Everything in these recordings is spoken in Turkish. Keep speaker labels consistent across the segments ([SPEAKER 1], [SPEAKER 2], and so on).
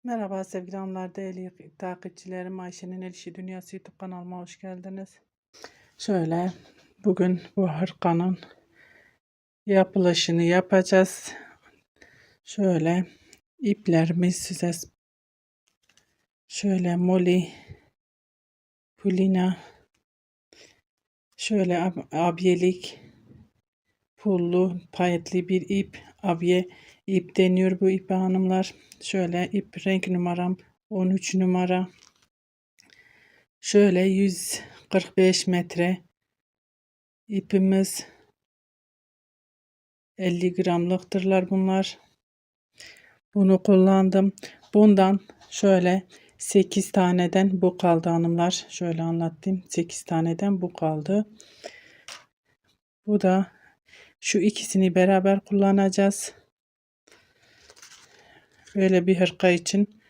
[SPEAKER 1] Merhaba sevgili hanımlar, değerli takipçilerim. Ayşe'nin El İşi Dünyası YouTube kanalıma hoş geldiniz. Şöyle bugün bu hırkanın yapılışını yapacağız. Şöyle iplerimi size şöyle moli, pulina, şöyle abiyelik, pullu, payetli bir ip, abiye ip deniyor bu ipe hanımlar. Şöyle ip renk numaram 13 numara. Şöyle 145 metre ipimiz, 50 gramlıktırlar bunlar. Bunu kullandım. Bundan şöyle 8 taneden bu kaldı hanımlar. Şöyle anlatayım. 8 taneden bu kaldı. Bu da şu ikisini beraber kullanacağız. Böyle bir hırka için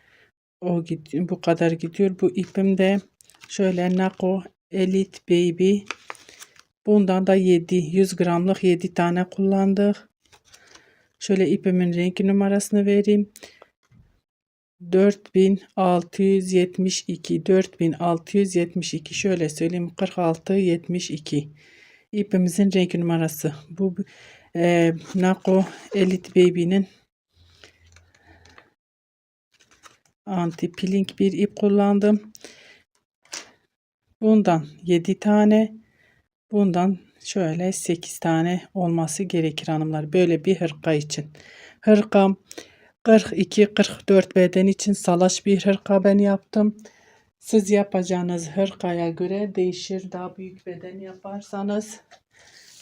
[SPEAKER 1] bu kadar gidiyor. Bu ipim de şöyle Nako Elite Baby. Bundan da 100 gramlık 7 tane kullandık. Şöyle ipimin renk numarasını vereyim. 4672 şöyle söyleyeyim 4672 ipimizin renk numarası. Bu Nako Elite Baby'nin anti peeling bir ip kullandım. Bundan 7 tane, bundan şöyle 8 tane olması gerekir hanımlar. Böyle bir hırka için. Hırkam 42-44 beden için salaş bir hırka ben yaptım. Siz yapacağınız hırkaya göre değişir. Daha büyük beden yaparsanız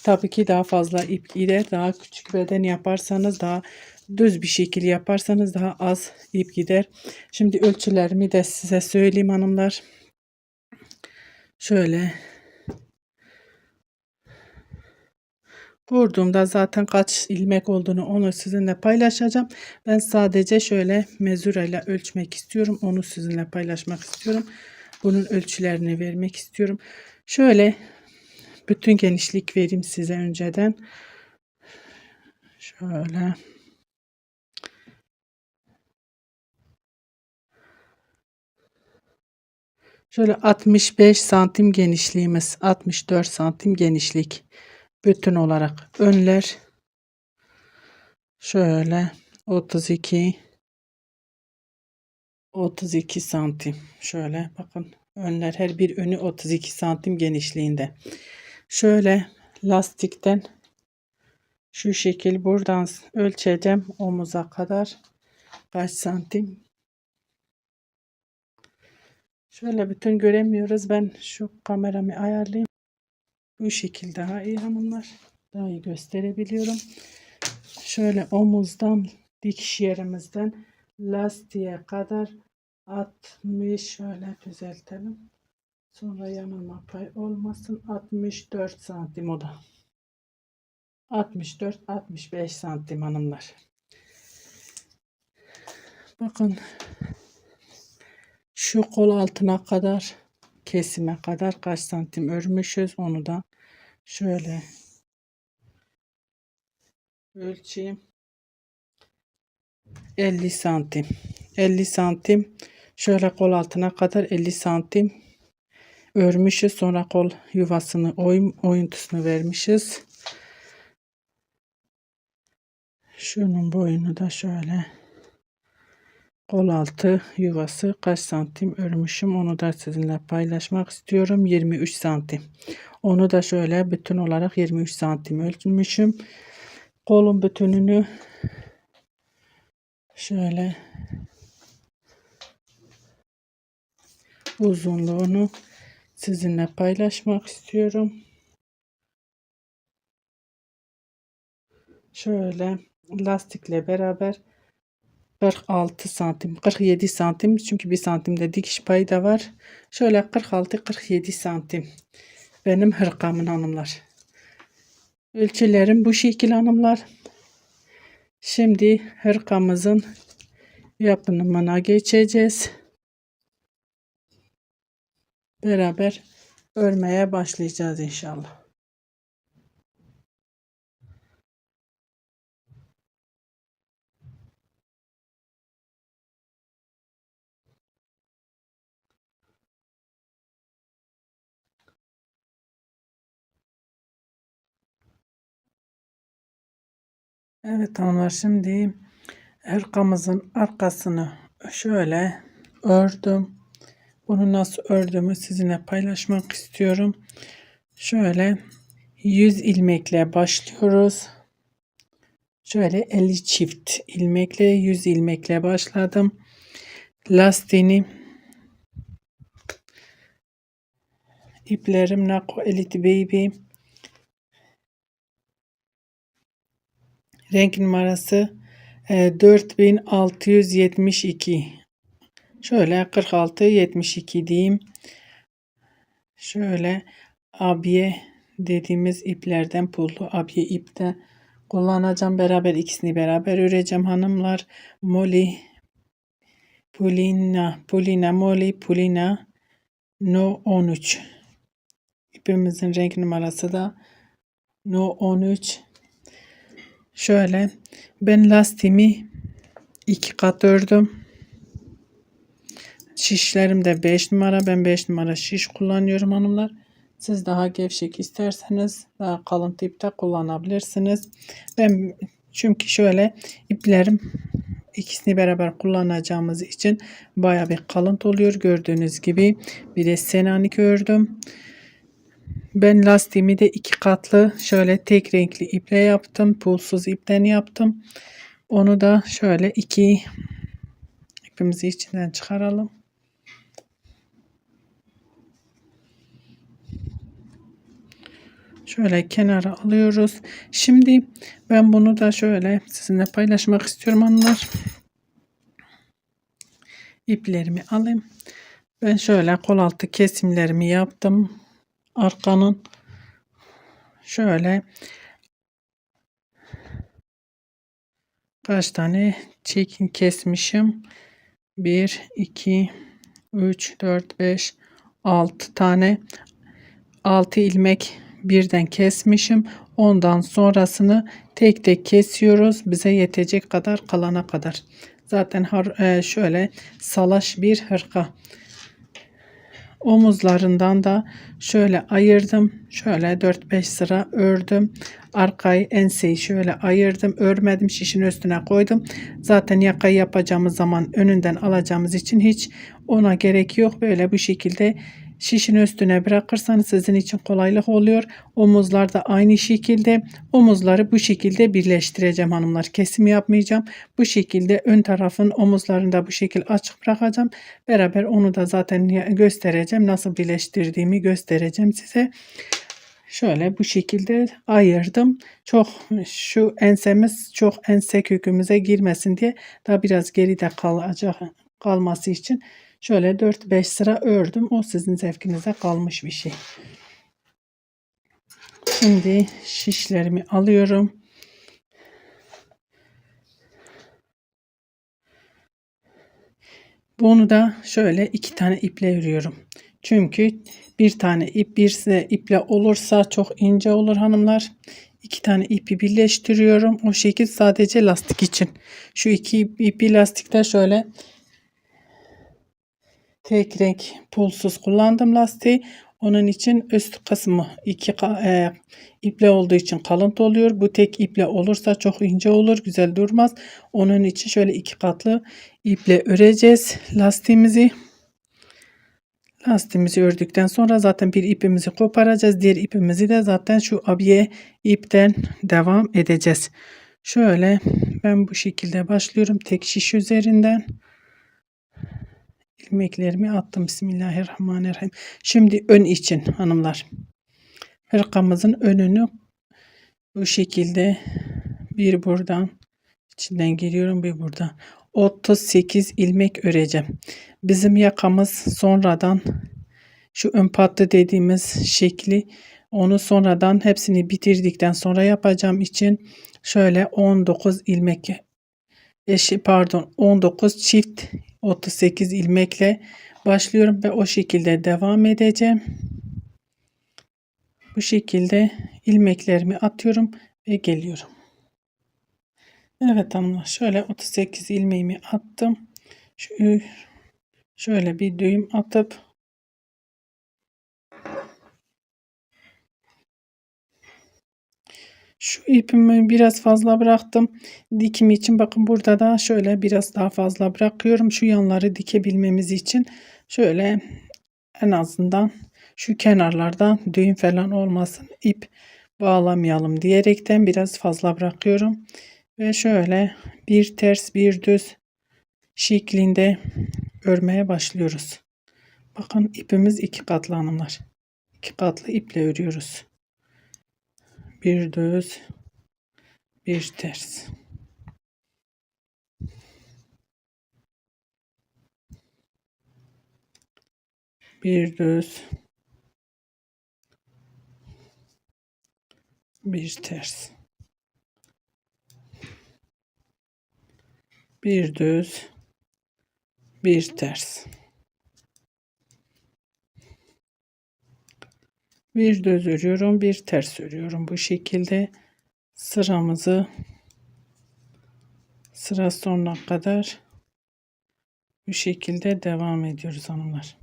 [SPEAKER 1] tabii ki daha fazla ip gider. Daha küçük beden yaparsanız, daha düz bir şekil yaparsanız daha az ip gider. Şimdi ölçülerimi de size söyleyeyim hanımlar. Şöyle vurduğumda zaten kaç ilmek olduğunu onu sizinle paylaşacağım. Ben sadece şöyle mezurayla ölçmek istiyorum. Onu sizinle paylaşmak istiyorum. Bunun ölçülerini vermek istiyorum. Şöyle bütün genişlik vereyim size önceden. Şöyle. Şöyle 65 santim genişliğimiz. 64 santim genişlik. Bütün olarak önler. Şöyle 32 santim. Şöyle bakın. Önler her bir önü 32 santim genişliğinde. Şöyle lastikten şu şekil buradan ölçeceğim omuza kadar kaç santim. Şöyle bütün göremiyoruz. Ben şu kameramı ayarlayayım. Bu şekil daha iyi hanımlar. Daha iyi gösterebiliyorum. Şöyle omuzdan dikiş yerimizden lastiğe kadar 60 şöyle düzeltelim. Sonra yanılma pay olmasın. 64 santim o da. 64-65 santim hanımlar. Bakın şu kol altına kadar kesime kadar kaç santim örmüşüz onu da şöyle ölçeyim. 50 santim. 50 santim şöyle kol altına kadar 50 santim örmüşüz. Sonra kol yuvasını oyuntusunu vermişiz. Şunun boyunu da şöyle kol altı yuvası kaç santim örmüşüm onu da sizinle paylaşmak istiyorum. 23 santim. Onu da şöyle bütün olarak 23 santim ölçmüşüm. Kolun bütününü şöyle uzunluğunu sizinle paylaşmak istiyorum. Şöyle lastikle beraber 46 santim 47 santim çünkü bir santimde dikiş payı da var. Şöyle 46-47 santim benim hırkamın hanımlar. Ölçülerim bu şekil hanımlar. Şimdi hırkamızın yapımına geçeceğiz. Beraber örmeye başlayacağız inşallah. Evet hanımlar, şimdi hırkamızın arkasını şöyle ördüm. Bunu nasıl ördüğümü sizinle paylaşmak istiyorum. Şöyle 100 ilmekle başlıyoruz. Şöyle 50 çift ilmekle 100 ilmekle başladım. Lastiğini iplerim Nako Elite Baby renk numarası 4672. Şöyle 46-72 diyeyim. Şöyle abiye dediğimiz iplerden, pullu abiye ipte kullanacağım. Beraber ikisini beraber öreceğim hanımlar. Molly Pulina Molly Pulina No 13. İpimizin renk numarası da No 13. Şöyle ben lastiğimi 2 kat ördüm. Şişlerim de 5 numara. Ben 5 numara şiş kullanıyorum hanımlar. Siz daha gevşek isterseniz daha kalın tipte kullanabilirsiniz. Ben çünkü şöyle iplerim ikisini beraber kullanacağımız için baya bir kalıntı oluyor. Gördüğünüz gibi bir de Selanik ördüm. Ben lastiğimi de 2 katlı şöyle tek renkli iple yaptım. Pulsuz ipten yaptım. Onu da şöyle 2 ipimizi içinden çıkaralım. Şöyle kenara alıyoruz. Şimdi ben bunu da şöyle sizinle paylaşmak istiyorum hanımlar. İplerimi alayım. Ben şöyle kol altı kesimlerimi yaptım. Arkanın şöyle kaç tane çekin kesmişim. 1, 2, 3, 4, 5, 6 tane. 6 ilmek birden kesmişim. Ondan sonrasını tek tek kesiyoruz. Bize yetecek kadar kalana kadar. Zaten şöyle salaş bir hırka. Omuzlarından da şöyle ayırdım. Şöyle 4-5 sıra ördüm. Arkayı enseyi şöyle ayırdım. Örmedim. Şişin üstüne koydum. Zaten yakayı yapacağımız zaman önünden alacağımız için hiç ona gerek yok. Böyle bu şekilde şişin üstüne bırakırsanız sizin için kolaylık oluyor. Omuzlar da aynı şekilde. Omuzları bu şekilde birleştireceğim hanımlar. Kesim yapmayacağım. Bu şekilde ön tarafın omuzlarını da bu şekilde açık bırakacağım. Beraber onu da zaten göstereceğim. Nasıl birleştirdiğimi göstereceğim size. Şöyle bu şekilde ayırdım. Çok şu ensemiz çok ense kökümüze girmesin diye daha biraz geride kalması için şöyle 4-5 sıra ördüm. O sizin zevkinize kalmış bir şey. Şimdi şişlerimi alıyorum. Bunu da şöyle 2 tane iple örüyorum. Çünkü bir tane ip bir iple olursa çok ince olur hanımlar. 2 tane ipi birleştiriyorum. O şekil sadece lastik için. Şu 2 ipi lastikte şöyle tek renk pulsuz kullandım lastiği. Onun için üst kısmı iple olduğu için kalıntı oluyor. Bu tek iple olursa çok ince olur, güzel durmaz. Onun için şöyle 2 katlı iple öreceğiz lastiğimizi. Lastiğimizi ördükten sonra zaten bir ipimizi koparacağız. Diğer ipimizi de zaten şu abiye ipten devam edeceğiz. Şöyle ben bu şekilde başlıyorum. Tek şiş üzerinden ilmeklerimi attım. Bismillahirrahmanirrahim. Şimdi ön için hanımlar. Hırkamızın önünü bu şekilde bir buradan içinden giriyorum, bir buradan 38 ilmek öreceğim. Bizim yakamız sonradan şu ön patlı dediğimiz şekli, onu sonradan hepsini bitirdikten sonra yapacağım için şöyle 19 ilmek 19 çift 38 ilmekle başlıyorum ve o şekilde devam edeceğim. Bu şekilde ilmeklerimi atıyorum ve geliyorum. Evet hanımlar, şöyle 38 ilmeğimi attım. Şöyle bir düğüm atıp Şu ipimi biraz fazla bıraktım. Dikimi için bakın burada da şöyle biraz daha fazla bırakıyorum. Şu yanları dikebilmemiz için şöyle en azından şu kenarlardan düğüm falan olmasın. İp bağlamayalım diyerekten biraz fazla bırakıyorum. Ve şöyle bir ters bir düz şeklinde örmeye başlıyoruz. Bakın ipimiz iki katlı hanımlar. İki katlı iple örüyoruz. Bir düz, bir ters. Bir düz, bir ters. Bir düz, bir ters. Bir düz örüyorum, bir ters örüyorum. Bu şekilde sıramızı sıra sonuna kadar bu şekilde devam ediyoruz hanımlar.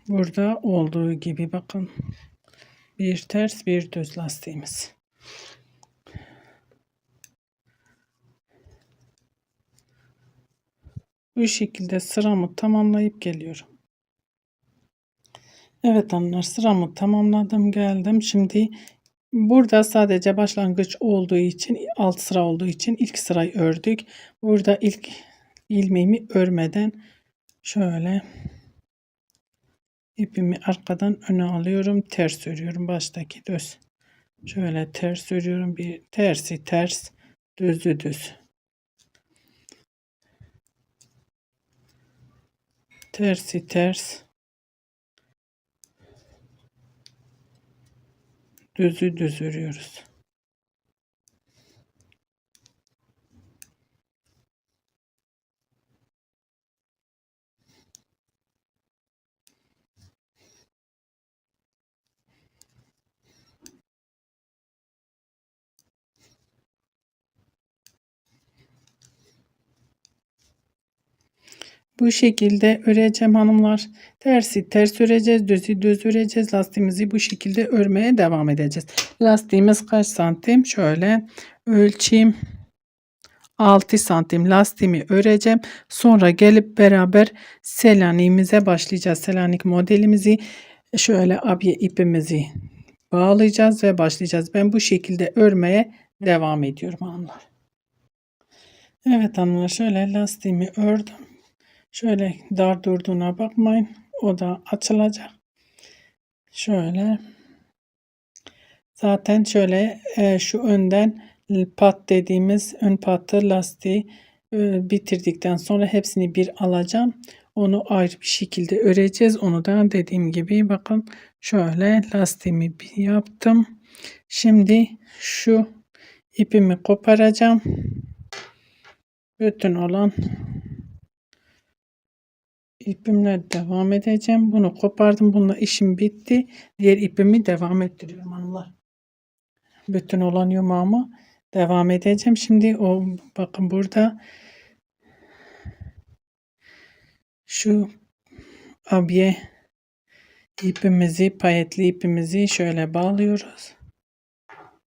[SPEAKER 1] Burada olduğu gibi bakın. Bir ters, bir düz lastiğimiz. Bu şekilde sıramı tamamlayıp geliyorum. Evet hanımlar, sıramı tamamladım geldim. Şimdi burada sadece başlangıç olduğu için alt sıra olduğu için ilk sırayı ördük. Burada ilk ilmeğimi örmeden şöyle ipimi arkadan öne alıyorum. Ters örüyorum. Baştaki düz. Şöyle ters örüyorum. Bir tersi ters, düzü düz. Tersi ters, düzü düz örüyoruz. Bu şekilde öreceğim hanımlar. Tersi ters öreceğiz. Düzü düz öreceğiz. Lastiğimizi bu şekilde örmeye devam edeceğiz. Lastiğimiz kaç santim? Şöyle ölçeyim. 6 santim lastiğimi öreceğim. Sonra gelip beraber Selanik'imize başlayacağız. Selanik modelimizi şöyle abiye ipimizi bağlayacağız ve başlayacağız. Ben bu şekilde örmeye devam ediyorum hanımlar. Evet hanımlar, şöyle lastiğimi ördüm. Şöyle dar durduğuna bakmayın. O da açılacak. Şöyle. Zaten şöyle şu önden pat dediğimiz ön patı lastiği bitirdikten sonra hepsini bir alacağım. Onu ayrı bir şekilde öreceğiz. Onu da dediğim gibi bakın şöyle lastiğimi bir yaptım. Şimdi şu ipimi koparacağım. Bütün olan ipimle devam edeceğim. Bunu kopardım. Bununla işim bitti. Diğer ipimi devam ettiriyorum hanımlar. Bütün olan yumağımı devam edeceğim. Şimdi o bakın burada şu abiye ipimizi, payetli ipimizi şöyle bağlıyoruz.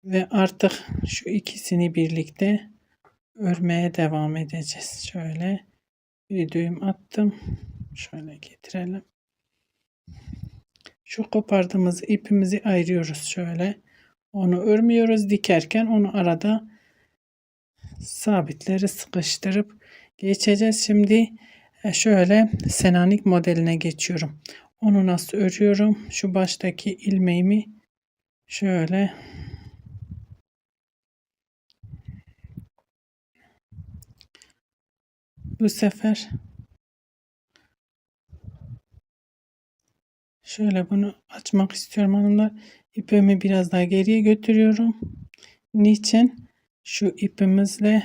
[SPEAKER 1] Ve artık şu ikisini birlikte örmeye devam edeceğiz. Şöyle bir düğüm attım. Şöyle getirelim. Şu kopardığımız ipimizi ayırıyoruz şöyle. Onu örmüyoruz, dikerken onu arada sabitleri sıkıştırıp geçeceğiz. Şimdi şöyle Selanik modeline geçiyorum. Onu nasıl örüyorum? Şu baştaki ilmeğimi şöyle bu sefer şöyle bunu açmak istiyorum hanımlar. İpimi biraz daha geriye götürüyorum. Niçin? Şu ipimizle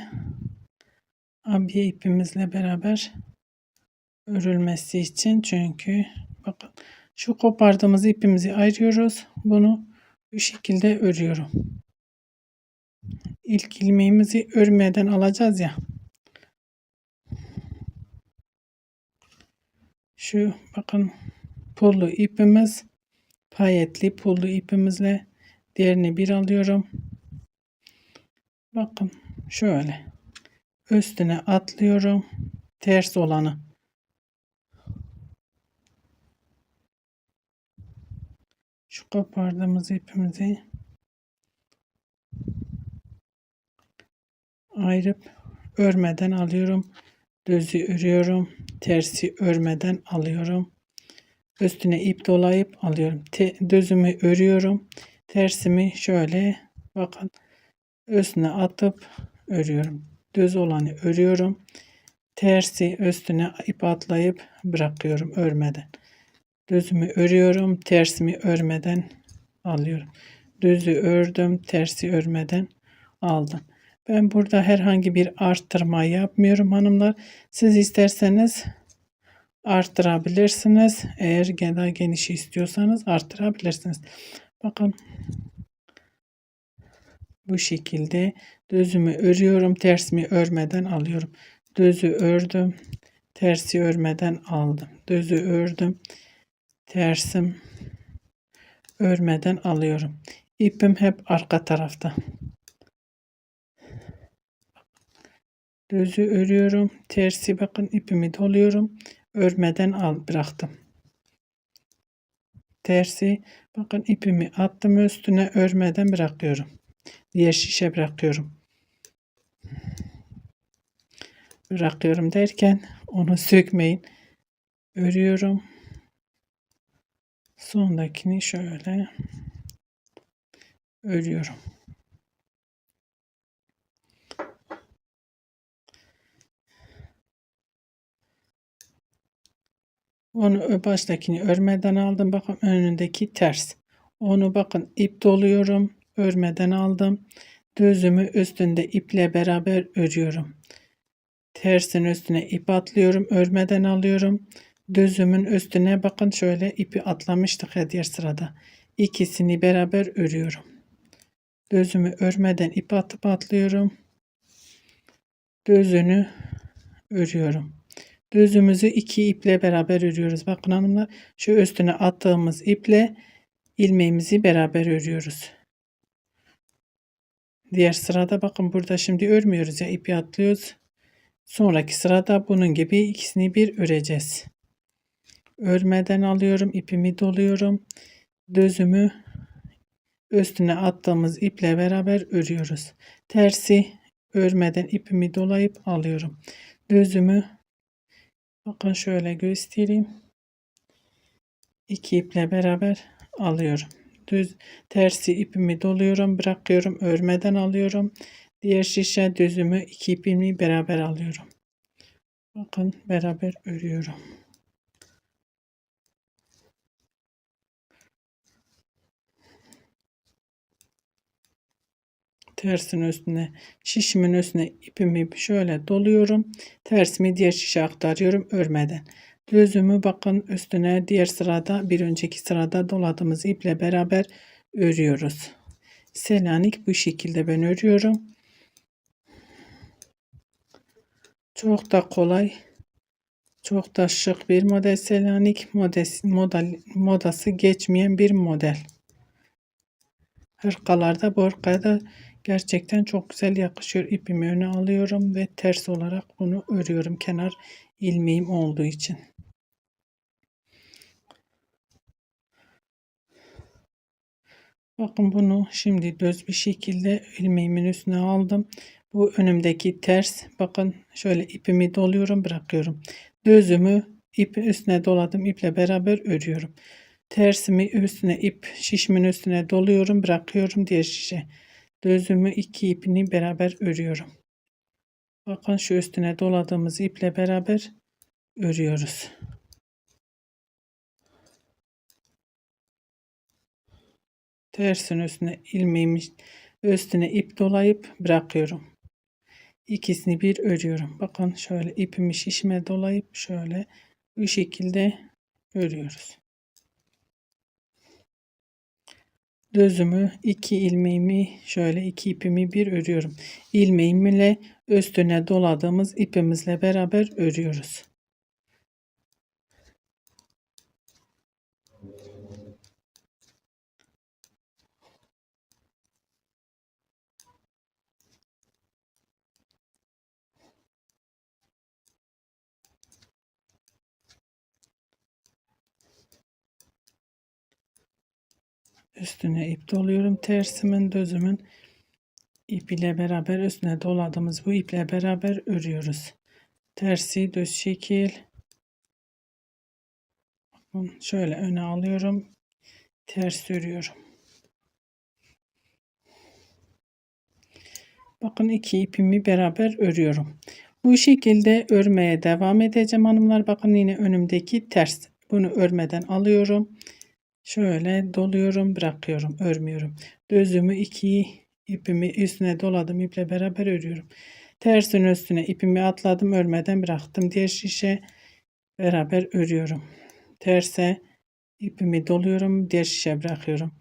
[SPEAKER 1] abiye ipimizle beraber örülmesi için, çünkü bakın şu kopardığımız ipimizi ayırıyoruz. Bunu bu şekilde örüyorum. İlk ilmeğimizi örmeden alacağız ya. Şu bakın pullu ipimiz, payetli pullu ipimizle Diğerini bir alıyorum. Bakın şöyle üstüne atlıyorum. Ters olanı. Şu kopardığımız ipimizi ayırıp örmeden alıyorum. Düzü örüyorum. Tersi örmeden alıyorum. Üstüne ip dolayıp alıyorum. Düzümü örüyorum. Tersimi şöyle bakın üstüne atıp örüyorum. Düz olanı örüyorum. Tersi üstüne ip atlayıp bırakıyorum örmeden. Düzümü örüyorum. Tersimi örmeden alıyorum. Düzü ördüm. Tersi örmeden aldım. Ben burada herhangi bir arttırma yapmıyorum hanımlar. Siz isterseniz arttırabilirsiniz. Eğer daha geniş istiyorsanız arttırabilirsiniz. Bakın bu şekilde düzümü örüyorum. Tersimi örmeden alıyorum. Düzü ördüm. Tersi örmeden aldım. Düzü ördüm. Tersim örmeden alıyorum. İpim hep arka tarafta. Düzü örüyorum. Tersi bakın ipimi doluyorum. Örmeden bıraktım. Tersi bakın ipimi attım üstüne örmeden bırakıyorum. Diğer şişe bırakıyorum. Bırakıyorum derken onu sökmeyin. Örüyorum. Sondakini şöyle örüyorum. Onu baştakini örmeden aldım. Bakın önündeki ters. Onu bakın ip doluyorum. Örmeden aldım. Düzümü üstünde iple beraber örüyorum. Tersin üstüne ip atlıyorum. Örmeden alıyorum. Düzümün üstüne bakın şöyle ipi atlamıştık ya diğer sırada. İkisini beraber örüyorum. Düzümü örmeden ip atıp atlıyorum. Düzünü örüyorum. Düzümüzü iki iple beraber örüyoruz. Bakın hanımlar şu üstüne attığımız iple ilmeğimizi beraber örüyoruz. Diğer sırada bakın burada şimdi örmüyoruz ya ipi atlıyoruz. Sonraki sırada bunun gibi ikisini bir öreceğiz. Örmeden alıyorum ipimi doluyorum. Düzümü üstüne attığımız iple beraber örüyoruz. Tersi örmeden ipimi dolayıp alıyorum. Düzümü bakın şöyle göstereyim. İki iple beraber alıyorum. Tersi ipimi doluyorum, bırakıyorum, örmeden alıyorum. Diğer şişe düzümü iki ipimi beraber alıyorum. Bakın beraber örüyorum. Tersin üstüne şişimin üstüne ipimi şöyle doluyorum. Tersimi diğer şişe aktarıyorum örmeden. Düzümü bakın üstüne diğer sırada bir önceki sırada doladığımız iple beraber örüyoruz. Selanik bu şekilde ben örüyorum. Çok da kolay, çok da şık bir model. Selanik modası geçmeyen bir model. Hırkalarda bu hırkaya da gerçekten çok güzel yakışıyor. İpimi öne alıyorum ve ters olarak bunu örüyorum. Kenar ilmeğim olduğu için. Bakın bunu şimdi düz bir şekilde ilmeğimin üstüne aldım. Bu önümdeki ters. Bakın şöyle ipimi doluyorum bırakıyorum. Düzümü ipin üstüne doladım. İple beraber örüyorum. Tersimi üstüne şişimin üstüne doluyorum bırakıyorum diğer şişe. Düzümü iki ipini beraber örüyorum. Bakın şu üstüne doladığımız iple beraber örüyoruz. Tersin üstüne ilmeğimi üstüne ip dolayıp bırakıyorum. İkisini bir örüyorum. Bakın şöyle ipimi şişime dolayıp şöyle bu şekilde örüyoruz. Düzümü iki ilmeğimi şöyle iki ipimi bir örüyorum. İlmeğimle üstüne doladığımız ipimizle beraber örüyoruz. Üstüne ip doluyorum. Tersimin, düzümün ip ile beraber üstüne doladığımız bu iple beraber örüyoruz. Tersi düz şekil. Şöyle öne alıyorum. Ters örüyorum. Bakın iki ipimi beraber örüyorum. Bu şekilde örmeye devam edeceğim hanımlar. Bakın yine önümdeki ters. Bunu örmeden alıyorum. Şöyle doluyorum, bırakıyorum, örmüyorum. Düzümü iki ipimi üstüne doladım, iple beraber örüyorum. Tersin üstüne ipimi atladım, örmeden bıraktım. Diğer şişe beraber örüyorum. Terse ipimi doluyorum, diğer şişe bırakıyorum.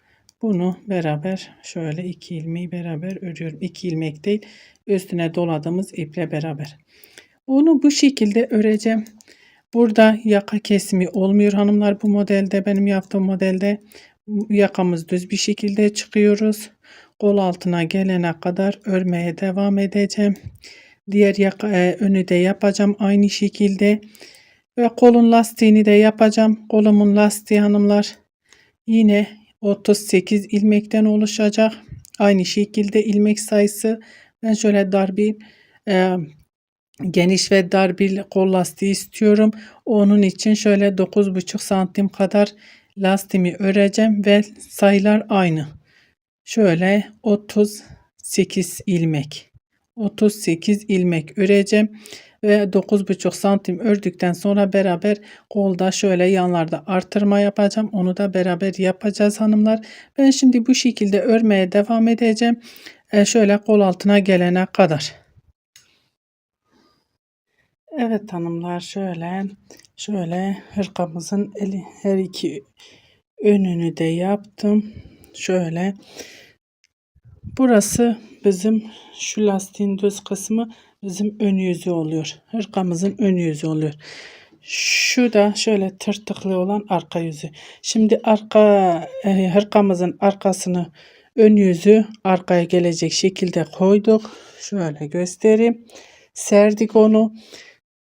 [SPEAKER 1] Bunu beraber şöyle iki ilmeği beraber örüyorum. İki ilmek değil, üstüne doladığımız iple beraber. Onu bu şekilde öreceğim. Burada yaka kesimi olmuyor hanımlar, bu modelde, benim yaptığım modelde yakamız düz bir şekilde çıkıyoruz. Kol altına gelene kadar örmeye devam edeceğim. Diğer yaka önü de yapacağım aynı şekilde. Ve kolun lastiğini de yapacağım. Kolumun lastiği hanımlar yine 38 ilmekten oluşacak. Aynı şekilde ilmek sayısı, ben şöyle dar bir geniş ve dar bir kol lastiği istiyorum. Onun için şöyle 9,5 santim kadar lastiğimi öreceğim ve sayılar aynı. Şöyle 38 ilmek. 38 ilmek öreceğim ve 9,5 santim ördükten sonra beraber kolda şöyle yanlarda artırma yapacağım. Onu da beraber yapacağız hanımlar. Ben şimdi bu şekilde örmeye devam edeceğim. Şöyle kol altına gelene kadar. Evet hanımlar, şöyle hırkamızın her iki önünü de yaptım. Şöyle burası bizim, şu lastiğin düz kısmı bizim ön yüzü oluyor. Hırkamızın ön yüzü oluyor. Şu da şöyle tırtıklı olan arka yüzü. Şimdi hırkamızın arkasını, ön yüzü arkaya gelecek şekilde koyduk. Şöyle göstereyim. Serdik onu.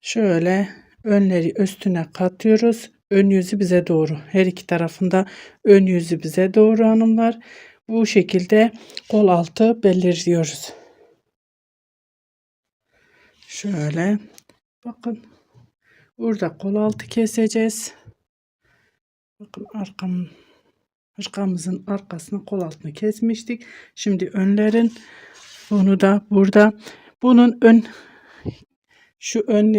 [SPEAKER 1] Şöyle önleri üstüne katıyoruz. Ön yüzü bize doğru. Her iki tarafında ön yüzü bize doğru hanımlar. Bu şekilde kol altı belirliyoruz. Şöyle bakın. Burada kol altı keseceğiz. Bakın arkamızın arkasını, kol altını kesmiştik. Şimdi önlerin, bunu da burada, bunun şu ön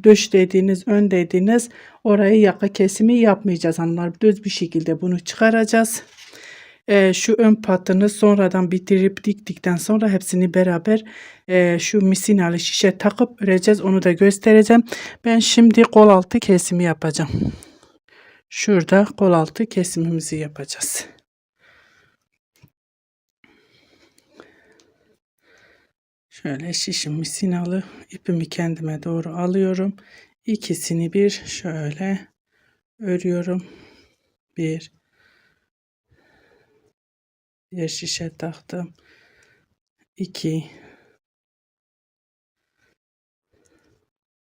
[SPEAKER 1] döş dediğiniz, ön dediğiniz orayı yaka kesimi yapmayacağız hanımlar. Düz bir şekilde bunu çıkaracağız. Şu ön patını sonradan bitirip diktikten sonra hepsini beraber şu misinalı şişe takıp öreceğiz. Onu da göstereceğim. Ben şimdi kol altı kesimi yapacağım. Şurada kol altı kesimimizi yapacağız. Şöyle şişim misinalı ipimi kendime doğru alıyorum. İkisini bir şöyle örüyorum. Bir şişe taktım. 2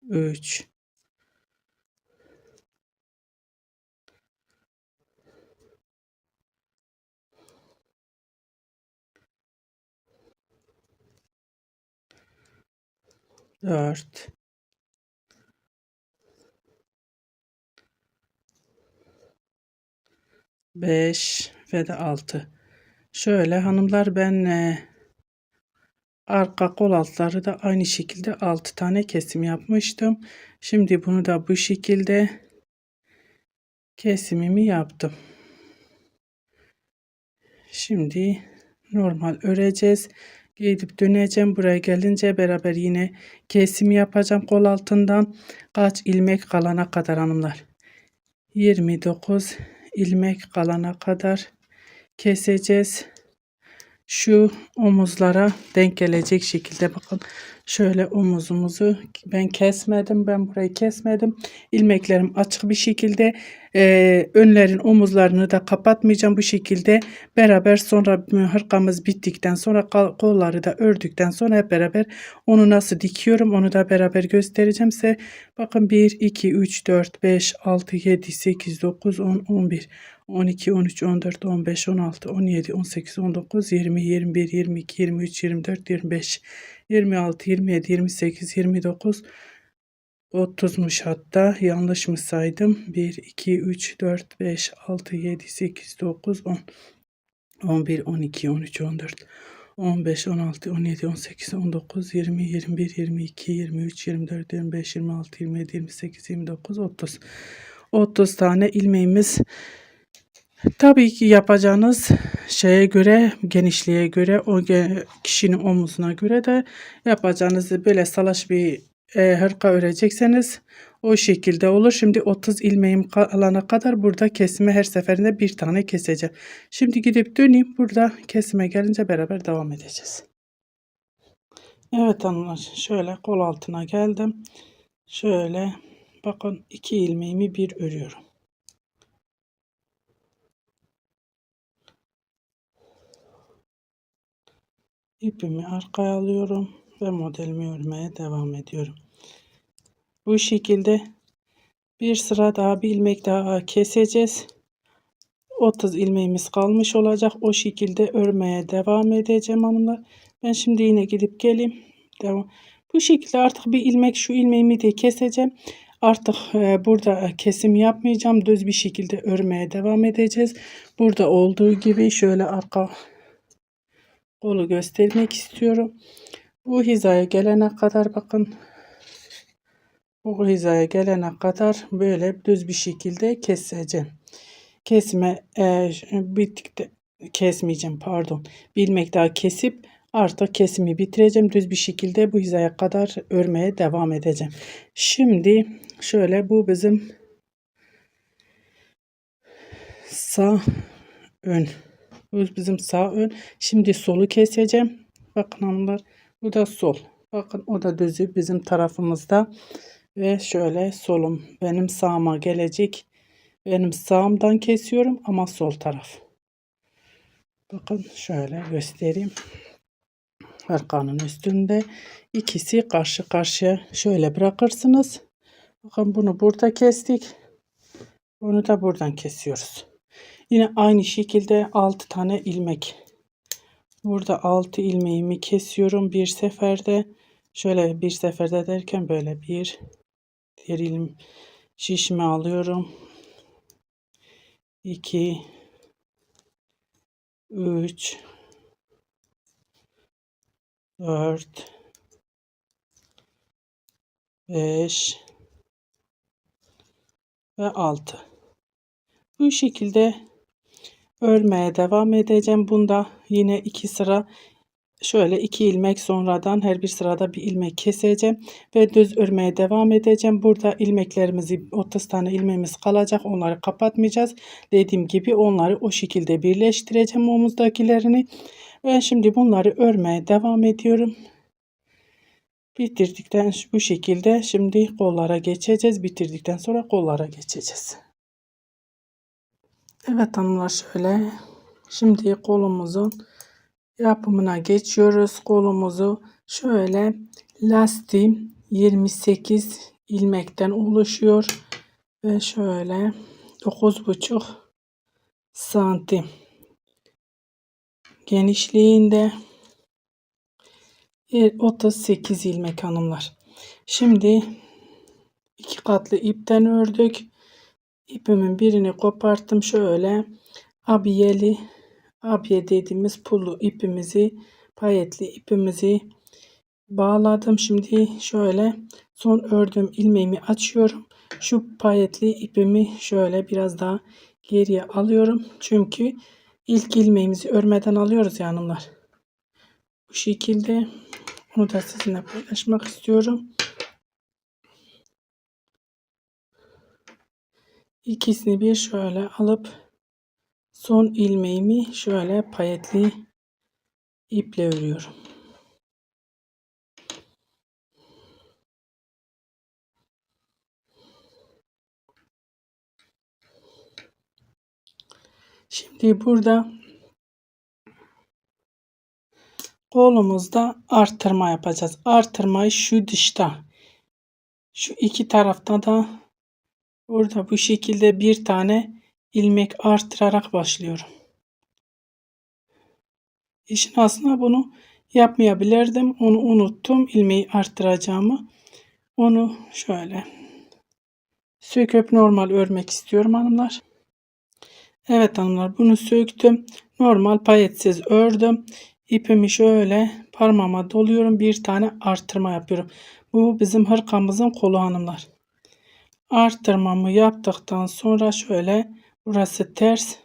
[SPEAKER 1] 3 4 5 ve de 6. Şöyle hanımlar, ben arka kol altları da aynı şekilde 6 tane kesim yapmıştım. Şimdi bunu da bu şekilde kesimimi yaptım. Şimdi normal öreceğiz. Gidip döneceğim. Buraya gelince beraber yine kesim yapacağım kol altından. Kaç ilmek kalana kadar hanımlar? 29 ilmek kalana kadar keseceğiz. Şu omuzlara denk gelecek şekilde, bakın şöyle omuzumuzu ben kesmedim, ben burayı kesmedim. İlmeklerim açık bir şekilde, önlerin omuzlarını da kapatmayacağım. Bu şekilde beraber sonra hırkamız bittikten sonra kolları da ördükten sonra hep beraber onu nasıl dikiyorum onu da beraber göstereceğim size. Bakın 1 2 3 4 5 6 7 8 9 10 11 12, 13, 14, 15, 16, 17, 18, 19, 20, 21, 22, 23, 24, 25, 26, 27, 28, 29, 30'muş hatta. Yanlış mı saydım? 1, 2, 3, 4, 5, 6, 7, 8, 9, 10, 11, 12, 13, 14, 15, 16, 17, 18, 19, 20, 21, 22, 23, 24, 25, 26, 27, 28, 29, 30. 30 tane ilmeğimiz. Tabii ki yapacağınız şeye göre, genişliğe göre, o kişinin omuzuna göre de yapacağınızı böyle salaş bir hırka örecekseniz o şekilde olur. Şimdi 30 ilmeğim alana kadar burada kesime her seferinde bir tane keseceğim. Şimdi gidip döneyim. Burada kesime gelince beraber devam edeceğiz. Evet hanımlar, şöyle kol altına geldim. Şöyle bakın 2 ilmeğimi bir örüyorum. İpimi arkaya alıyorum ve modelimi örmeye devam ediyorum. Bu şekilde bir sıra daha, bir ilmek daha keseceğiz. 30 ilmeğimiz kalmış olacak. O şekilde örmeye devam edeceğim hanımlar. Ben şimdi yine gidip geleyim. Devam. Bu şekilde artık bir ilmek, şu ilmeğimi de keseceğim. Artık burada kesim yapmayacağım. Düz bir şekilde örmeye devam edeceğiz. Burada olduğu gibi şöyle arka kolu göstermek istiyorum. Bu hizaya gelene kadar bakın. Bu hizaya gelene kadar böyle düz bir şekilde keseceğim. Kesme bittikte kesmeyeceğim, pardon. Bir ilmek daha kesip artık kesimi bitireceğim. Düz bir şekilde bu hizaya kadar örmeye devam edeceğim. Şimdi şöyle, bu bizim sağ ön. Bu bizim sağ ön. Şimdi solu keseceğim. Bakın hanımlar, bu da sol. Bakın o da düzü bizim tarafımızda. Ve şöyle solum benim sağıma gelecek. Benim sağımdan kesiyorum ama sol taraf. Bakın şöyle göstereyim. Hırkanın üstünde ikisi karşı karşıya şöyle bırakırsınız. Bakın bunu burada kestik. Bunu da buradan kesiyoruz. Yine aynı şekilde 6 tane ilmek. Burada 6 ilmeğimi kesiyorum bir seferde. Şöyle bir seferde derken böyle bir diğer ilm şişimi alıyorum. 2 3 4 5 ve 6. Bu şekilde örmeye devam edeceğim. Bunda yine 2 sıra şöyle 2 ilmek sonradan her bir sırada bir ilmek keseceğim ve düz örmeye devam edeceğim. Burada ilmeklerimizi 30 tane ilmeğimiz kalacak. Onları kapatmayacağız. Dediğim gibi onları o şekilde birleştireceğim omuzdakilerini. Ben şimdi bunları örmeye devam ediyorum. Bitirdikten bu şekilde şimdi kollara geçeceğiz. Bitirdikten sonra kollara geçeceğiz. Evet hanımlar, şöyle şimdi kolumuzun yapımına geçiyoruz. Kolumuzu şöyle lastiğim 28 ilmekten oluşuyor ve şöyle 9,5 santim genişliğinde 38 ilmek hanımlar. Şimdi 2 katlı ipten ördük. İpimin birini koparttım. Şöyle abiye dediğimiz pullu ipimizi, payetli ipimizi bağladım. Şimdi şöyle son ördüğüm ilmeğimi açıyorum. Şu payetli ipimi şöyle biraz daha geriye alıyorum. Çünkü ilk ilmeğimizi örmeden alıyoruz ya hanımlar. Bu şekilde onu da sizinle paylaşmak istiyorum. İkisini bir şöyle alıp son ilmeğimi şöyle payetli iple örüyorum. Şimdi burada kolumuzda artırma yapacağız. Artırmayı şu dışta, şu iki tarafta da burada bu şekilde bir tane ilmek artırarak başlıyorum. İşin aslında bunu yapmayabilirdim. Onu unuttum. İlmeği arttıracağımı. Onu şöyle söküp normal örmek istiyorum hanımlar. Evet hanımlar, bunu söktüm. Normal payetsiz ördüm. İpimi şöyle parmağıma doluyorum. Bir tane artırma yapıyorum. Bu bizim hırkamızın kolu hanımlar. Artırmamı yaptıktan sonra şöyle, burası ters,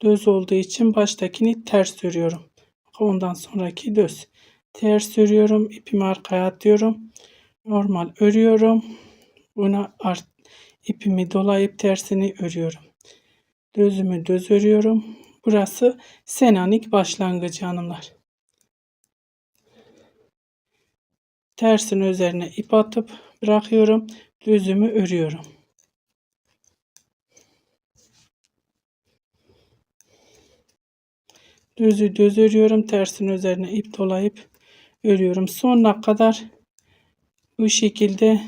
[SPEAKER 1] düz olduğu için baştakini ters örüyorum. Ondan sonraki düz. Ters örüyorum. İpimi arkaya atıyorum. Normal örüyorum. Buna ipimi dolayıp tersini örüyorum. Düzümü düz örüyorum. Burası Selanik başlangıcı hanımlar. Tersin üzerine ip atıp bırakıyorum. Düzümü örüyorum. Düzü düz örüyorum. Tersin üzerine ip dolayıp örüyorum. Sonuna kadar bu şekilde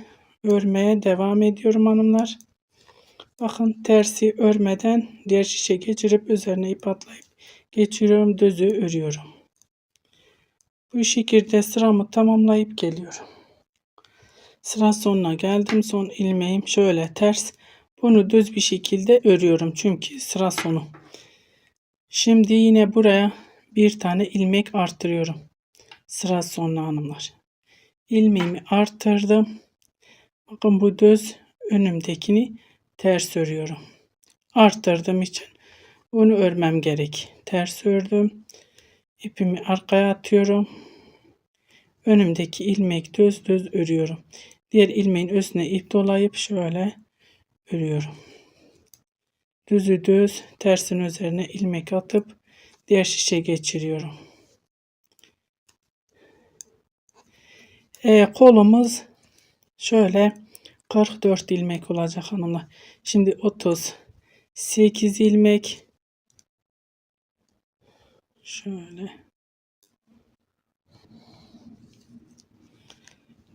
[SPEAKER 1] örmeye devam ediyorum hanımlar. Bakın, tersi örmeden diğer şişe geçirip üzerine ip atlayıp geçiriyorum. Düzü örüyorum. Bu şekilde sıramı tamamlayıp geliyorum. Sıra sonuna geldim. Son ilmeğim şöyle ters. Bunu düz bir şekilde örüyorum. Çünkü sıra sonu. Şimdi yine buraya bir tane ilmek arttırıyorum. Sıra sonuna hanımlar. İlmeğimi arttırdım. Bakın, bu düz, önümdekini ters örüyorum. Arttırdığım için bunu örmem gerek. Ters ördüm. İpimi arkaya atıyorum. Önümdeki ilmek düz düz örüyorum. Diğer ilmeğin üstüne ip dolayıp şöyle örüyorum. Düzü düz, tersin üzerine ilmek atıp diğer şişe geçiriyorum. Kolumuz şöyle 44 ilmek olacak hanımlar. Şimdi 38 ilmek şöyle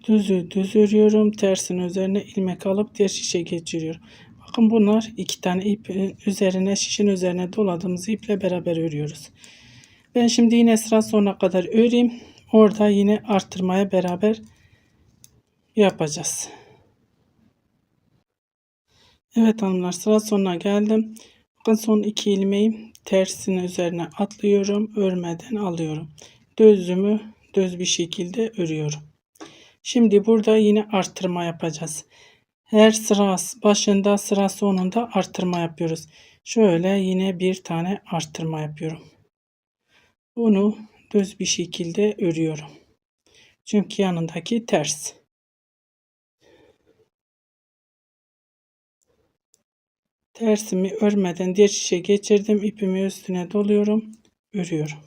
[SPEAKER 1] düzü düz örüyorum. Tersin üzerine ilmek alıp diğer şişe geçiriyorum. Bakın, bunlar iki tane ip üzerine, şişin üzerine doladığımız iple beraber örüyoruz. Ben şimdi yine sıra sonuna kadar öreyim. Orada yine arttırmaya beraber yapacağız. Evet hanımlar, sıra sonuna geldim. Bakın, son iki ilmeğim tersin üzerine atlıyorum. Örmeden alıyorum. Düzümü düz bir şekilde örüyorum. Şimdi burada yine arttırma yapacağız. Her sıra başında, sıra sonunda arttırma yapıyoruz. Şöyle yine bir tane arttırma yapıyorum. Bunu düz bir şekilde örüyorum. Çünkü yanındaki ters. Tersimi örmeden diğer şişe geçirdim. İpimi üstüne doluyorum. Örüyorum.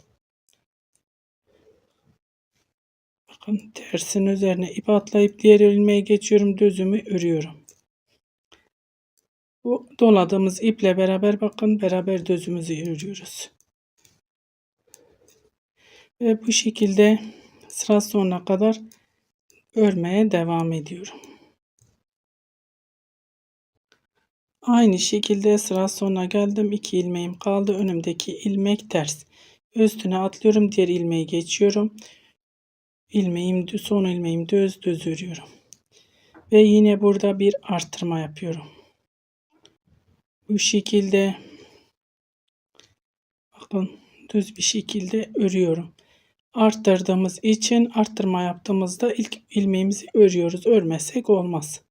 [SPEAKER 1] Bakın, tersin üzerine ip atlayıp diğer ilmeğe geçiyorum. Düzümü örüyorum. Bu doladığımız iple beraber, bakın, beraber düzümüzü örüyoruz. Ve bu şekilde sıra sonuna kadar örmeye devam ediyorum. Aynı şekilde sıra sonuna geldim. 2 ilmeğim kaldı. Önümdeki ilmek ters. Üstüne atlıyorum. Diğer ilmeği geçiyorum. Son ilmeğim düz düz örüyorum. Ve yine burada bir arttırma yapıyorum. Bu şekilde, bakın, düz bir şekilde örüyorum. Arttırdığımız için arttırma yaptığımızda ilk ilmeğimizi örüyoruz. Örmesek olmaz.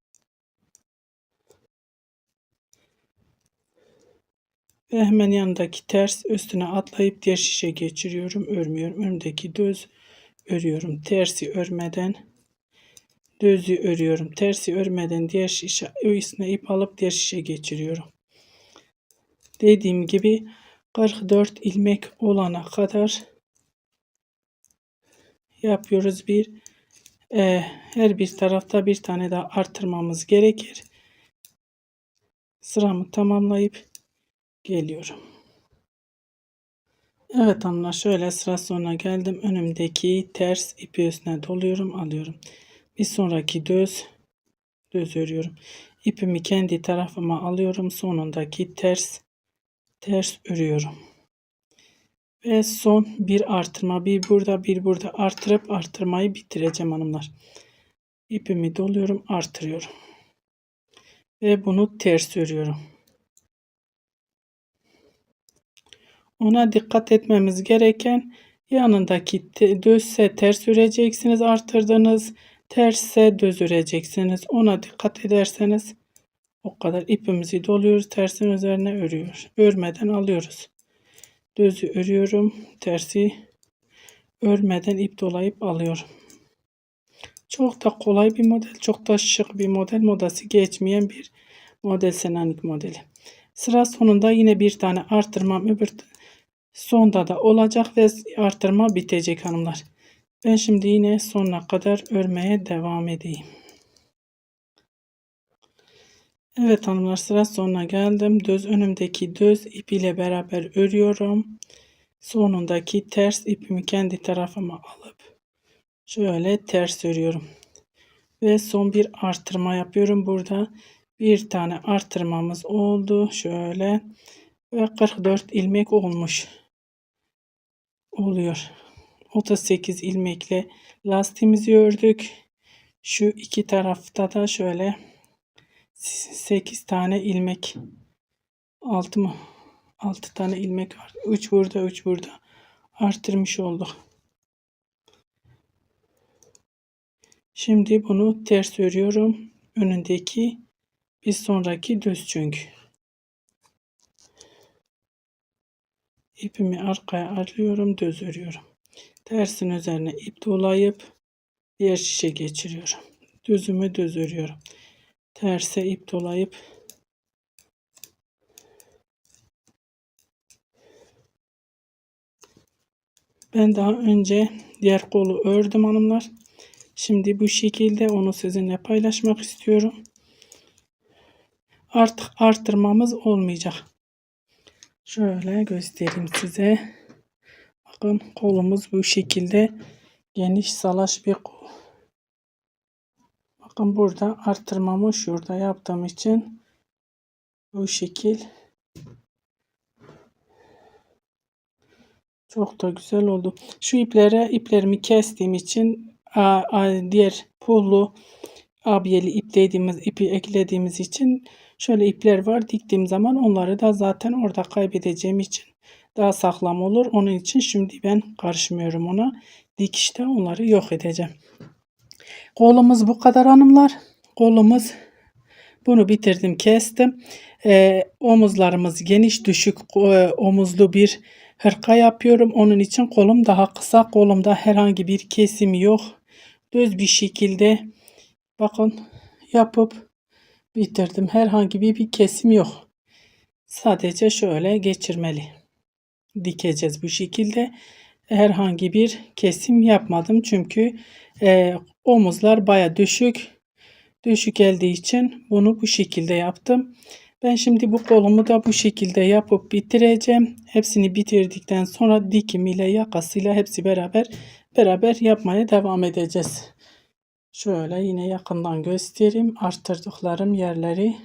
[SPEAKER 1] Ve hemen yanındaki ters, üstüne atlayıp diğer şişe geçiriyorum. Örmüyorum. Önümdeki düz örüyorum. Tersi örmeden düzü örüyorum. Tersi örmeden diğer şişe üstüne ip alıp diğer şişe geçiriyorum. Dediğim gibi 44 ilmek olana kadar yapıyoruz. Her bir tarafta bir tane daha artırmamız gerekir. Sıramı tamamlayıp geliyorum. Evet hanımlar, şöyle sıra sonuna geldim. Önümdeki ters ipi üstüne doluyorum, alıyorum. Bir sonraki düz örüyorum. ipimi kendi tarafıma alıyorum. Sonundaki ters örüyorum. Ve son bir artırma, bir burada bir burada artırıp artırmayı bitireceğim hanımlar. İpimi doluyorum, artırıyorum ve bunu ters örüyorum. Ona dikkat etmemiz gereken, yanındaki düzse ters öreceksiniz, artırdınız, tersse düz öreceksiniz. Ona dikkat ederseniz o kadar. İpimizi doluyoruz, tersin üzerine örüyoruz. Örmeden alıyoruz. Düzü örüyorum, tersi örmeden ip dolayıp alıyorum. Çok da kolay bir model, çok da şık bir model, modası geçmeyen bir model, Selanik modeli. Sıra sonunda yine bir tane artırmam, öbür sonda da olacak ve artırma bitecek hanımlar. Ben şimdi yine sonuna kadar örmeye devam edeyim. Evet hanımlar, sıra sonuna geldim. Önümdeki düz ip ile beraber örüyorum. Sonundaki ters ipimi kendi tarafıma alıp şöyle ters örüyorum. Ve son bir artırma yapıyorum. Burada bir tane artırmamız oldu. Şöyle ve 44 ilmek olmuş oluyor. 38 ilmekle lastiğimizi ördük. Şu iki tarafta da şöyle 8 tane ilmek, 6 mı? 6 tane ilmek var. 3 burada, 3 burada artırmış olduk. Şimdi bunu ters örüyorum. Önündeki bir sonraki düz çünkü. İpimi arkaya alıyorum, düz örüyorum. Tersin üzerine ip dolayıp diğer şişe geçiriyorum. Düzümü düz örüyorum. Terse ip dolayıp ben daha önce diğer kolu ördüm hanımlar. Şimdi bu şekilde onu sizinle paylaşmak istiyorum. Artık artırmamız olmayacak. Şöyle göstereyim size. Bakın kolumuz bu şekilde geniş salaş bir kol. Bakın burada artırmamı şurada yaptığım için bu şekil çok da güzel oldu. Şu iplerimi kestiğim için diğer pullu abiyeli ipi eklediğimiz için şöyle ipler var. Diktiğim zaman onları da zaten orada kaybedeceğim için daha sağlam olur. Onun için şimdi ben karışmıyorum ona. Dikişte onları yok edeceğim. Kolumuz bu kadar hanımlar. Kolumuz, bunu bitirdim, kestim. Omuzlarımız geniş, düşük omuzlu bir hırka yapıyorum. Onun için kolum daha kısa. Kolumda herhangi bir kesim yok. Düz bir şekilde bakın yapıp bitirdim. Herhangi bir kesim yok. Sadece şöyle geçirmeli. Dikeceğiz bu şekilde. Herhangi bir kesim yapmadım. Çünkü omuzlar baya düşük geldiği için bunu bu şekilde yaptım. Ben şimdi bu kolumu da bu şekilde yapıp bitireceğim. Hepsini bitirdikten sonra dikimiyle yakasıyla hepsi beraber yapmaya devam edeceğiz. Şöyle yine yakından göstereyim. Arttırdıklarım yerleri.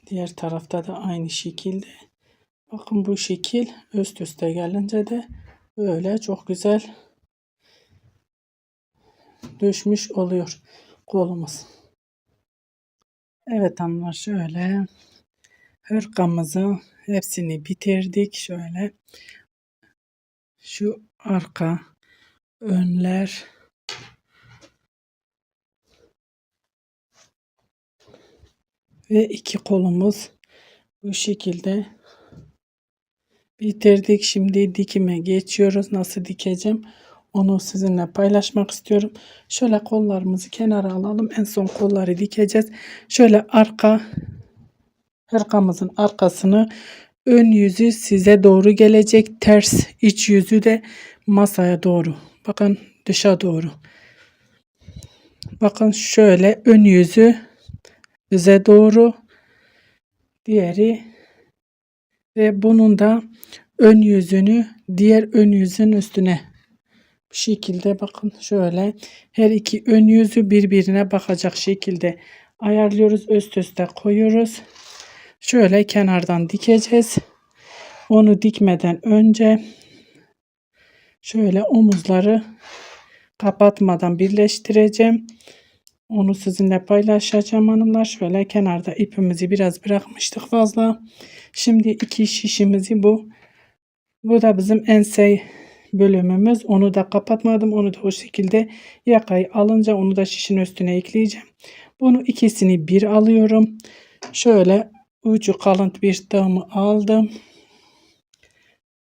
[SPEAKER 1] Diğer tarafta da aynı şekilde. Bakın bu şekil üst üste gelince de böyle çok güzel düşmüş oluyor kolumuz. Evet hanımlar, şöyle hırkamızı hepsini bitirdik. Şöyle şu arka önler ve iki kolumuz bu şekilde bitirdik. Şimdi dikime geçiyoruz. Nasıl dikeceğim onu sizinle paylaşmak istiyorum. Şöyle kollarımızı kenara alalım. En son kolları dikeceğiz. Şöyle hırkamızın arkasını, ön yüzü size doğru gelecek. Ters iç yüzü de masaya doğru. Bakın dışa doğru. Bakın şöyle ön yüzü bize doğru. Diğeri ve bunun da ön yüzünü diğer ön yüzün üstüne Bu şekilde bakın şöyle her iki ön yüzü birbirine bakacak şekilde ayarlıyoruz. Üst üste koyuyoruz. Şöyle kenardan dikeceğiz. Onu dikmeden önce şöyle omuzları kapatmadan birleştireceğim. Onu sizinle paylaşacağım hanımlar. Şöyle kenarda ipimizi biraz bırakmıştık fazla. Şimdi iki şişimizi bu da bizim ense bölümümüz. Onu da kapatmadım. Onu da o şekilde yakayı alınca onu da şişin üstüne ekleyeceğim. Bunu ikisini bir alıyorum. Şöyle ucu kalın bir tığımı aldım.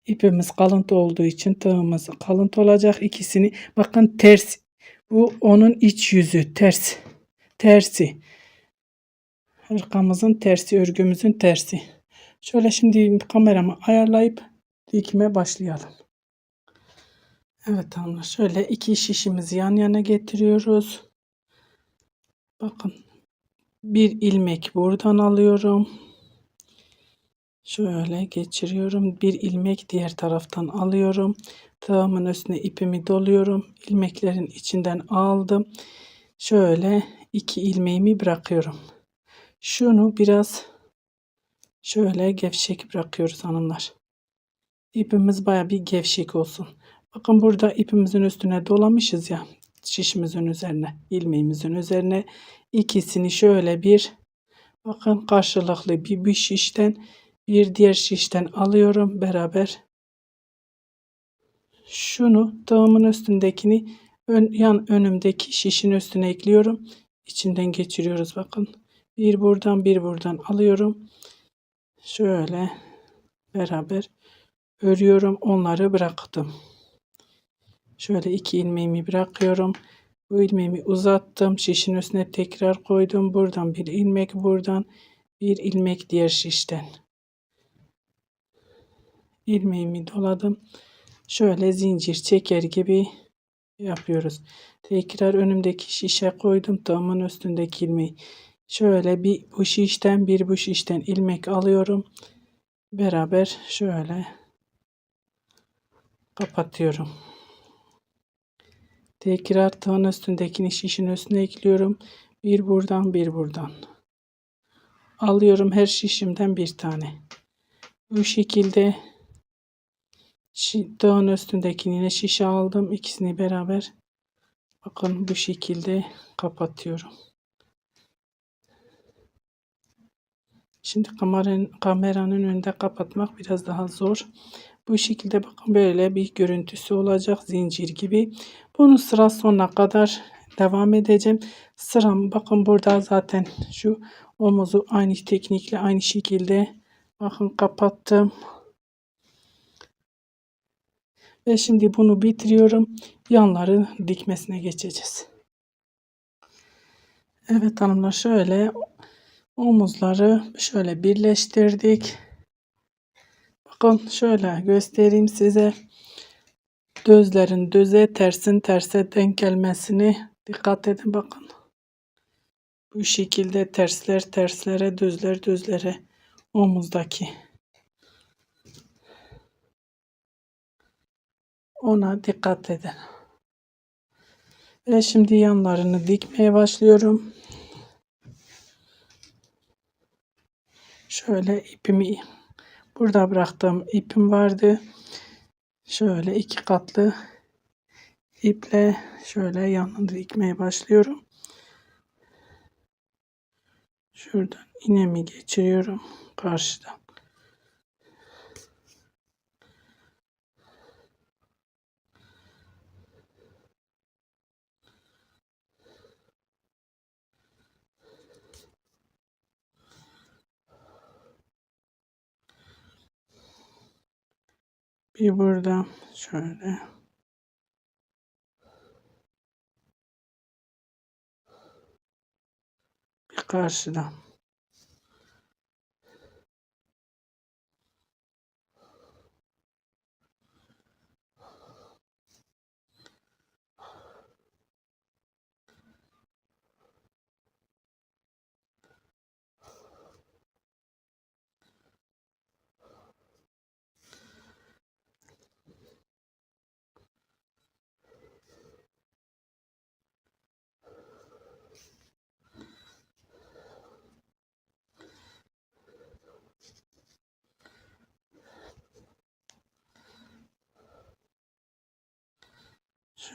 [SPEAKER 1] İpimiz kalıntı olduğu için tığımız kalıntı olacak. İkisini bakın ters. Bu onun iç yüzü ters. Tersi. Hırkamızın tersi, örgümüzün tersi. Şöyle şimdi kameramı ayarlayıp dikime başlayalım. Evet hanımlar, şöyle iki şişimizi yan yana getiriyoruz. Bakın bir ilmek buradan alıyorum. Şöyle geçiriyorum. Bir ilmek diğer taraftan alıyorum. Tığımın üstüne ipimi doluyorum. İlmeklerin içinden aldım. Şöyle iki ilmeğimi bırakıyorum. Şunu biraz şöyle gevşek bırakıyoruz hanımlar. İpimiz baya bir gevşek olsun. Bakın burada ipimizin üstüne dolamışız ya. Şişimizin üzerine, ilmeğimizin üzerine ikisini şöyle bir bakın karşılıklı bir şişten bir diğer şişten alıyorum beraber. Şunu tığımın üstündekini yan önümdeki şişin üstüne ekliyorum. İçinden geçiriyoruz bakın. Bir buradan bir buradan alıyorum. Şöyle beraber örüyorum. Onları bıraktım. Şöyle iki ilmeğimi bırakıyorum. Bu ilmeğimi uzattım. Şişin üstüne tekrar koydum. Buradan bir ilmek, buradan bir ilmek diğer şişten. İlmeğimi doladım. Şöyle zincir çeker gibi yapıyoruz. Tekrar önümdeki şişe koydum. Tığımın üstündeki ilmeği. Şöyle bir bu şişten bir bu şişten ilmek alıyorum. Beraber şöyle kapatıyorum. Tekrar tığın üstündekini şişin üstüne ekliyorum. Bir buradan bir buradan. Alıyorum her şişimden bir tane. Bu şekilde tığın üstündekini yine şişe aldım. İkisini beraber bakın bu şekilde kapatıyorum. Şimdi kameranın önünde kapatmak biraz daha zor. Bu şekilde bakın böyle bir görüntüsü olacak zincir gibi. Bunu sıra sonuna kadar devam edeceğim. Sıram bakın burada zaten şu omuzu aynı teknikle aynı şekilde bakın kapattım. Ve şimdi bunu bitiriyorum. Yanları dikmesine geçeceğiz. Evet hanımlar şöyle omuzları şöyle birleştirdik. Bakın şöyle göstereyim size. Düzlerin düze tersin terse denk gelmesini dikkat edin bakın. Bu şekilde tersler terslere düzler düzlere omuzdaki. Ona dikkat edin. Ve şimdi yanlarını dikmeye başlıyorum. Şöyle ipimi burada bıraktığım ipim vardı. Şöyle iki katlı iple şöyle yanını dikmeye başlıyorum. Şuradan iğnemi geçiriyorum karşıdan. Bir burada şöyle. Bir karşıdan.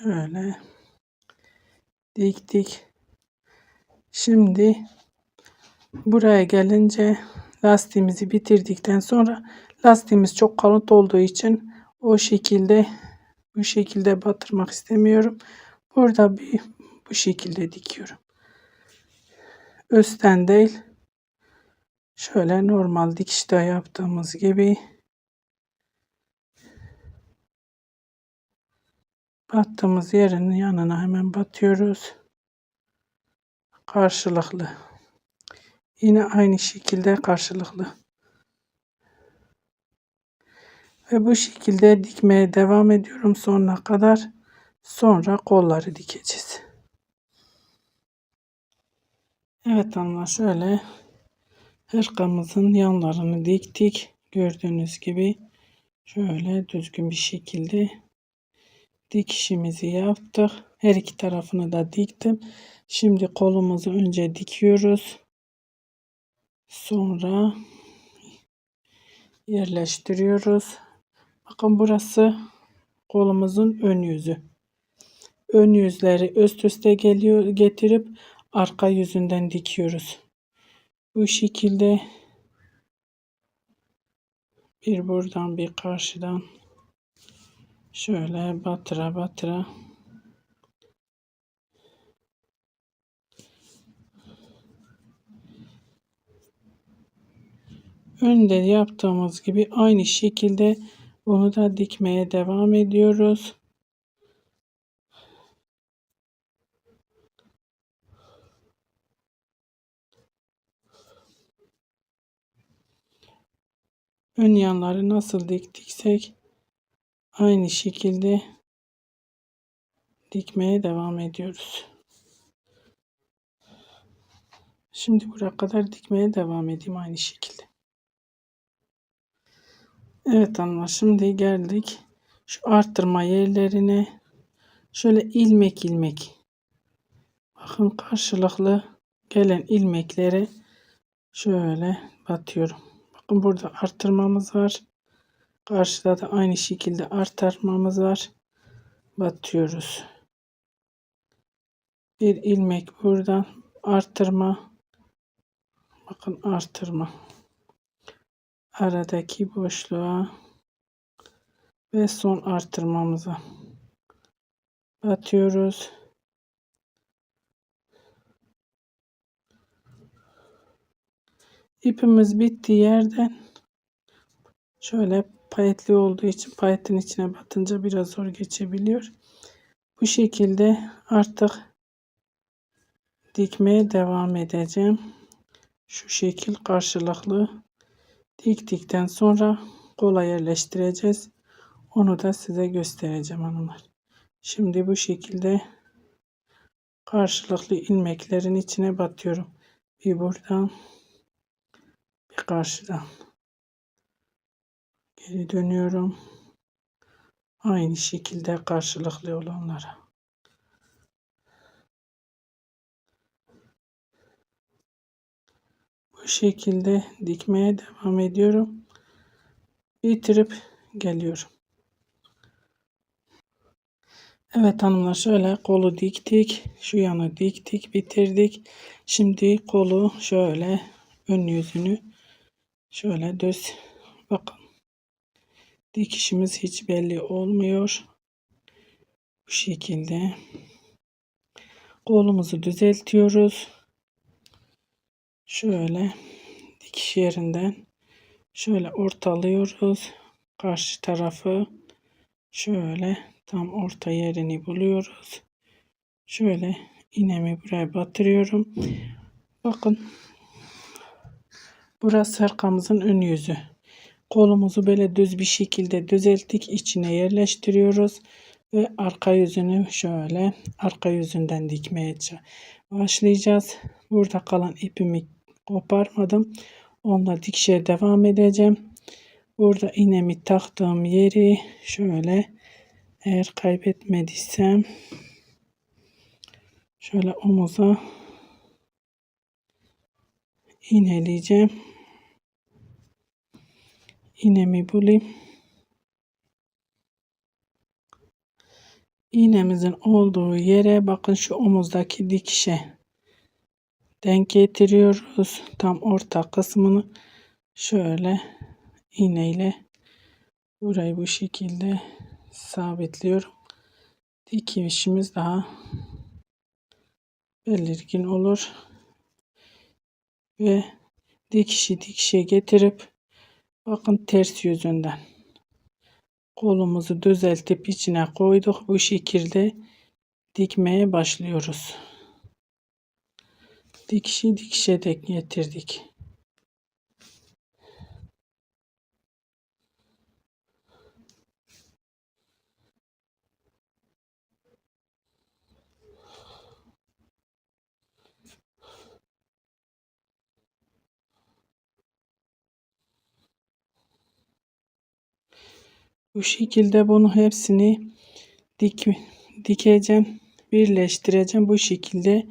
[SPEAKER 1] Şöyle diktik. Şimdi buraya gelince lastiğimizi bitirdikten sonra lastiğimiz çok kalın olduğu için o şekilde bu şekilde batırmak istemiyorum. Burada bu şekilde dikiyorum. Üstten değil. Şöyle normal dikişte yaptığımız gibi battığımız yerin yanına hemen batıyoruz. Karşılıklı. Yine aynı şekilde karşılıklı. Ve bu şekilde dikmeye devam ediyorum sonuna kadar. Sonra kolları dikeceğiz. Evet hanımlar, şöyle hırkamızın yanlarını diktik. Gördüğünüz gibi şöyle düzgün bir şekilde dikişimizi yaptık. Her iki tarafını da diktim. Şimdi kolumuzu önce dikiyoruz. Sonra yerleştiriyoruz. Bakın burası kolumuzun ön yüzü. Ön yüzleri üst üste getirip arka yüzünden dikiyoruz. Bu şekilde bir buradan bir karşıdan şöyle batıra batıra önde yaptığımız gibi aynı şekilde bunu da dikmeye devam ediyoruz. Ön yanları nasıl diktiksek aynı şekilde dikmeye devam ediyoruz. Şimdi buraya kadar dikmeye devam edeyim aynı şekilde. Evet hanımlar, şimdi geldik şu arttırma yerlerine. Şöyle ilmek ilmek. Bakın karşılıklı gelen ilmekleri şöyle batıyorum. Bakın burada arttırmamız var. Karşıda da aynı şekilde arttırmamız var. Batıyoruz. Bir ilmek buradan arttırma. Bakın arttırma. Aradaki boşluğa ve son arttırmamıza batıyoruz. İpimiz bittiği yerden şöyle payetli olduğu için payetin içine batınca biraz zor geçebiliyor. Bu şekilde artık dikmeye devam edeceğim. Şu şekil karşılıklı diktikten sonra kola yerleştireceğiz. Onu da size göstereceğim hanımlar. Şimdi bu şekilde karşılıklı ilmeklerin içine batıyorum. Bir buradan bir karşıdan. Geri dönüyorum. Aynı şekilde karşılıklı olanlara. Bu şekilde dikmeye devam ediyorum. Bitirip geliyorum. Evet hanımlar, şöyle kolu diktik. Şu yanı diktik, bitirdik. Şimdi kolu şöyle ön yüzünü şöyle düz. Bakın. Dikişimiz hiç belli olmuyor. Bu şekilde kolumuzu düzeltiyoruz. Şöyle dikiş yerinden şöyle ortalıyoruz. Karşı tarafı şöyle tam orta yerini buluyoruz. Şöyle iğnemi buraya batırıyorum. Bakın burası hırkamızın ön yüzü. Kolumuzu böyle düz bir şekilde düzelttik. İçine yerleştiriyoruz. Ve arka yüzünü şöyle arka yüzünden dikmeye başlayacağız. Burada kalan ipimi koparmadım. Onunla dikişe devam edeceğim. Burada iğnemi taktığım yeri şöyle, eğer kaybetmediysem şöyle omuza iğneleyeceğim. İğnemi bulayım. İğnemizin olduğu yere bakın, şu omuzdaki dikişe denk getiriyoruz. Tam orta kısmını şöyle iğneyle burayı bu şekilde sabitliyorum. Dikişimiz daha belirgin olur ve dikişe getirip bakın ters yüzünden kolumuzu düzeltip içine koyduk. Bu şekilde dikmeye başlıyoruz. Dikişe de getirdik. Bu şekilde bunu hepsini dikeceğim, birleştireceğim. Bu şekilde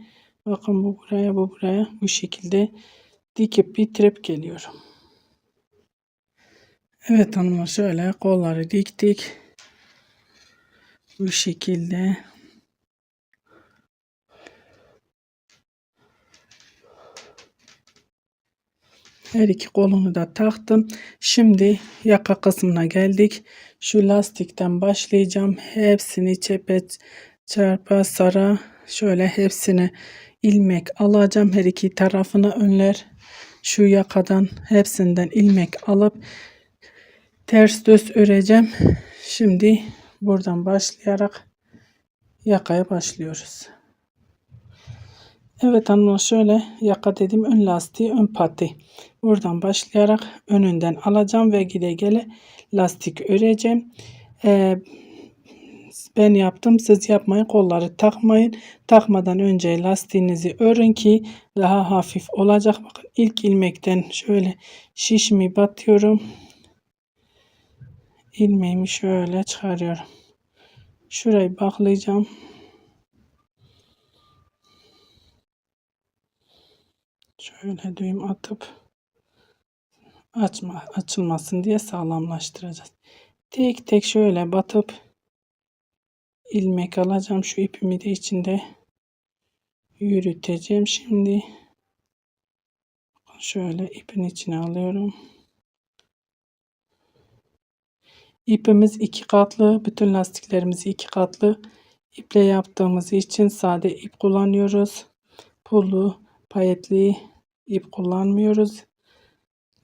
[SPEAKER 1] bakın, bu buraya, bu buraya, bu şekilde dikip bitirip geliyorum. Evet hanımlar, şöyle kolları diktik. Bu şekilde. Her iki kolunu da taktım. Şimdi yaka kısmına geldik. Şu lastikten başlayacağım. Hepsini çarpa sara şöyle hepsini ilmek alacağım. Her iki tarafına önler. Şu yakadan hepsinden ilmek alıp ters düz öreceğim. Şimdi buradan başlayarak yakaya başlıyoruz. Evet hanımlar, şöyle yaka dediğim ön lastiği, ön pati. Buradan başlayarak önünden alacağım ve gide gele lastik öreceğim. Ben yaptım, siz yapmayın, kolları takmayın. Takmadan önce lastiğinizi örün ki daha hafif olacak. Bakın, ilk ilmekten şöyle şişimi batıyorum. İlmeğimi şöyle çıkarıyorum. Şurayı bağlayacağım. Şöyle düğüm atıp açılmasın diye sağlamlaştıracağız. Tek tek şöyle batıp ilmek alacağım. Şu ipimi de içinde yürüteceğim. Şimdi şöyle ipin içine alıyorum. İpimiz iki katlı. Bütün lastiklerimizi iki katlı iple yaptığımız için sade ip kullanıyoruz. Pullu, payetli ip kullanmıyoruz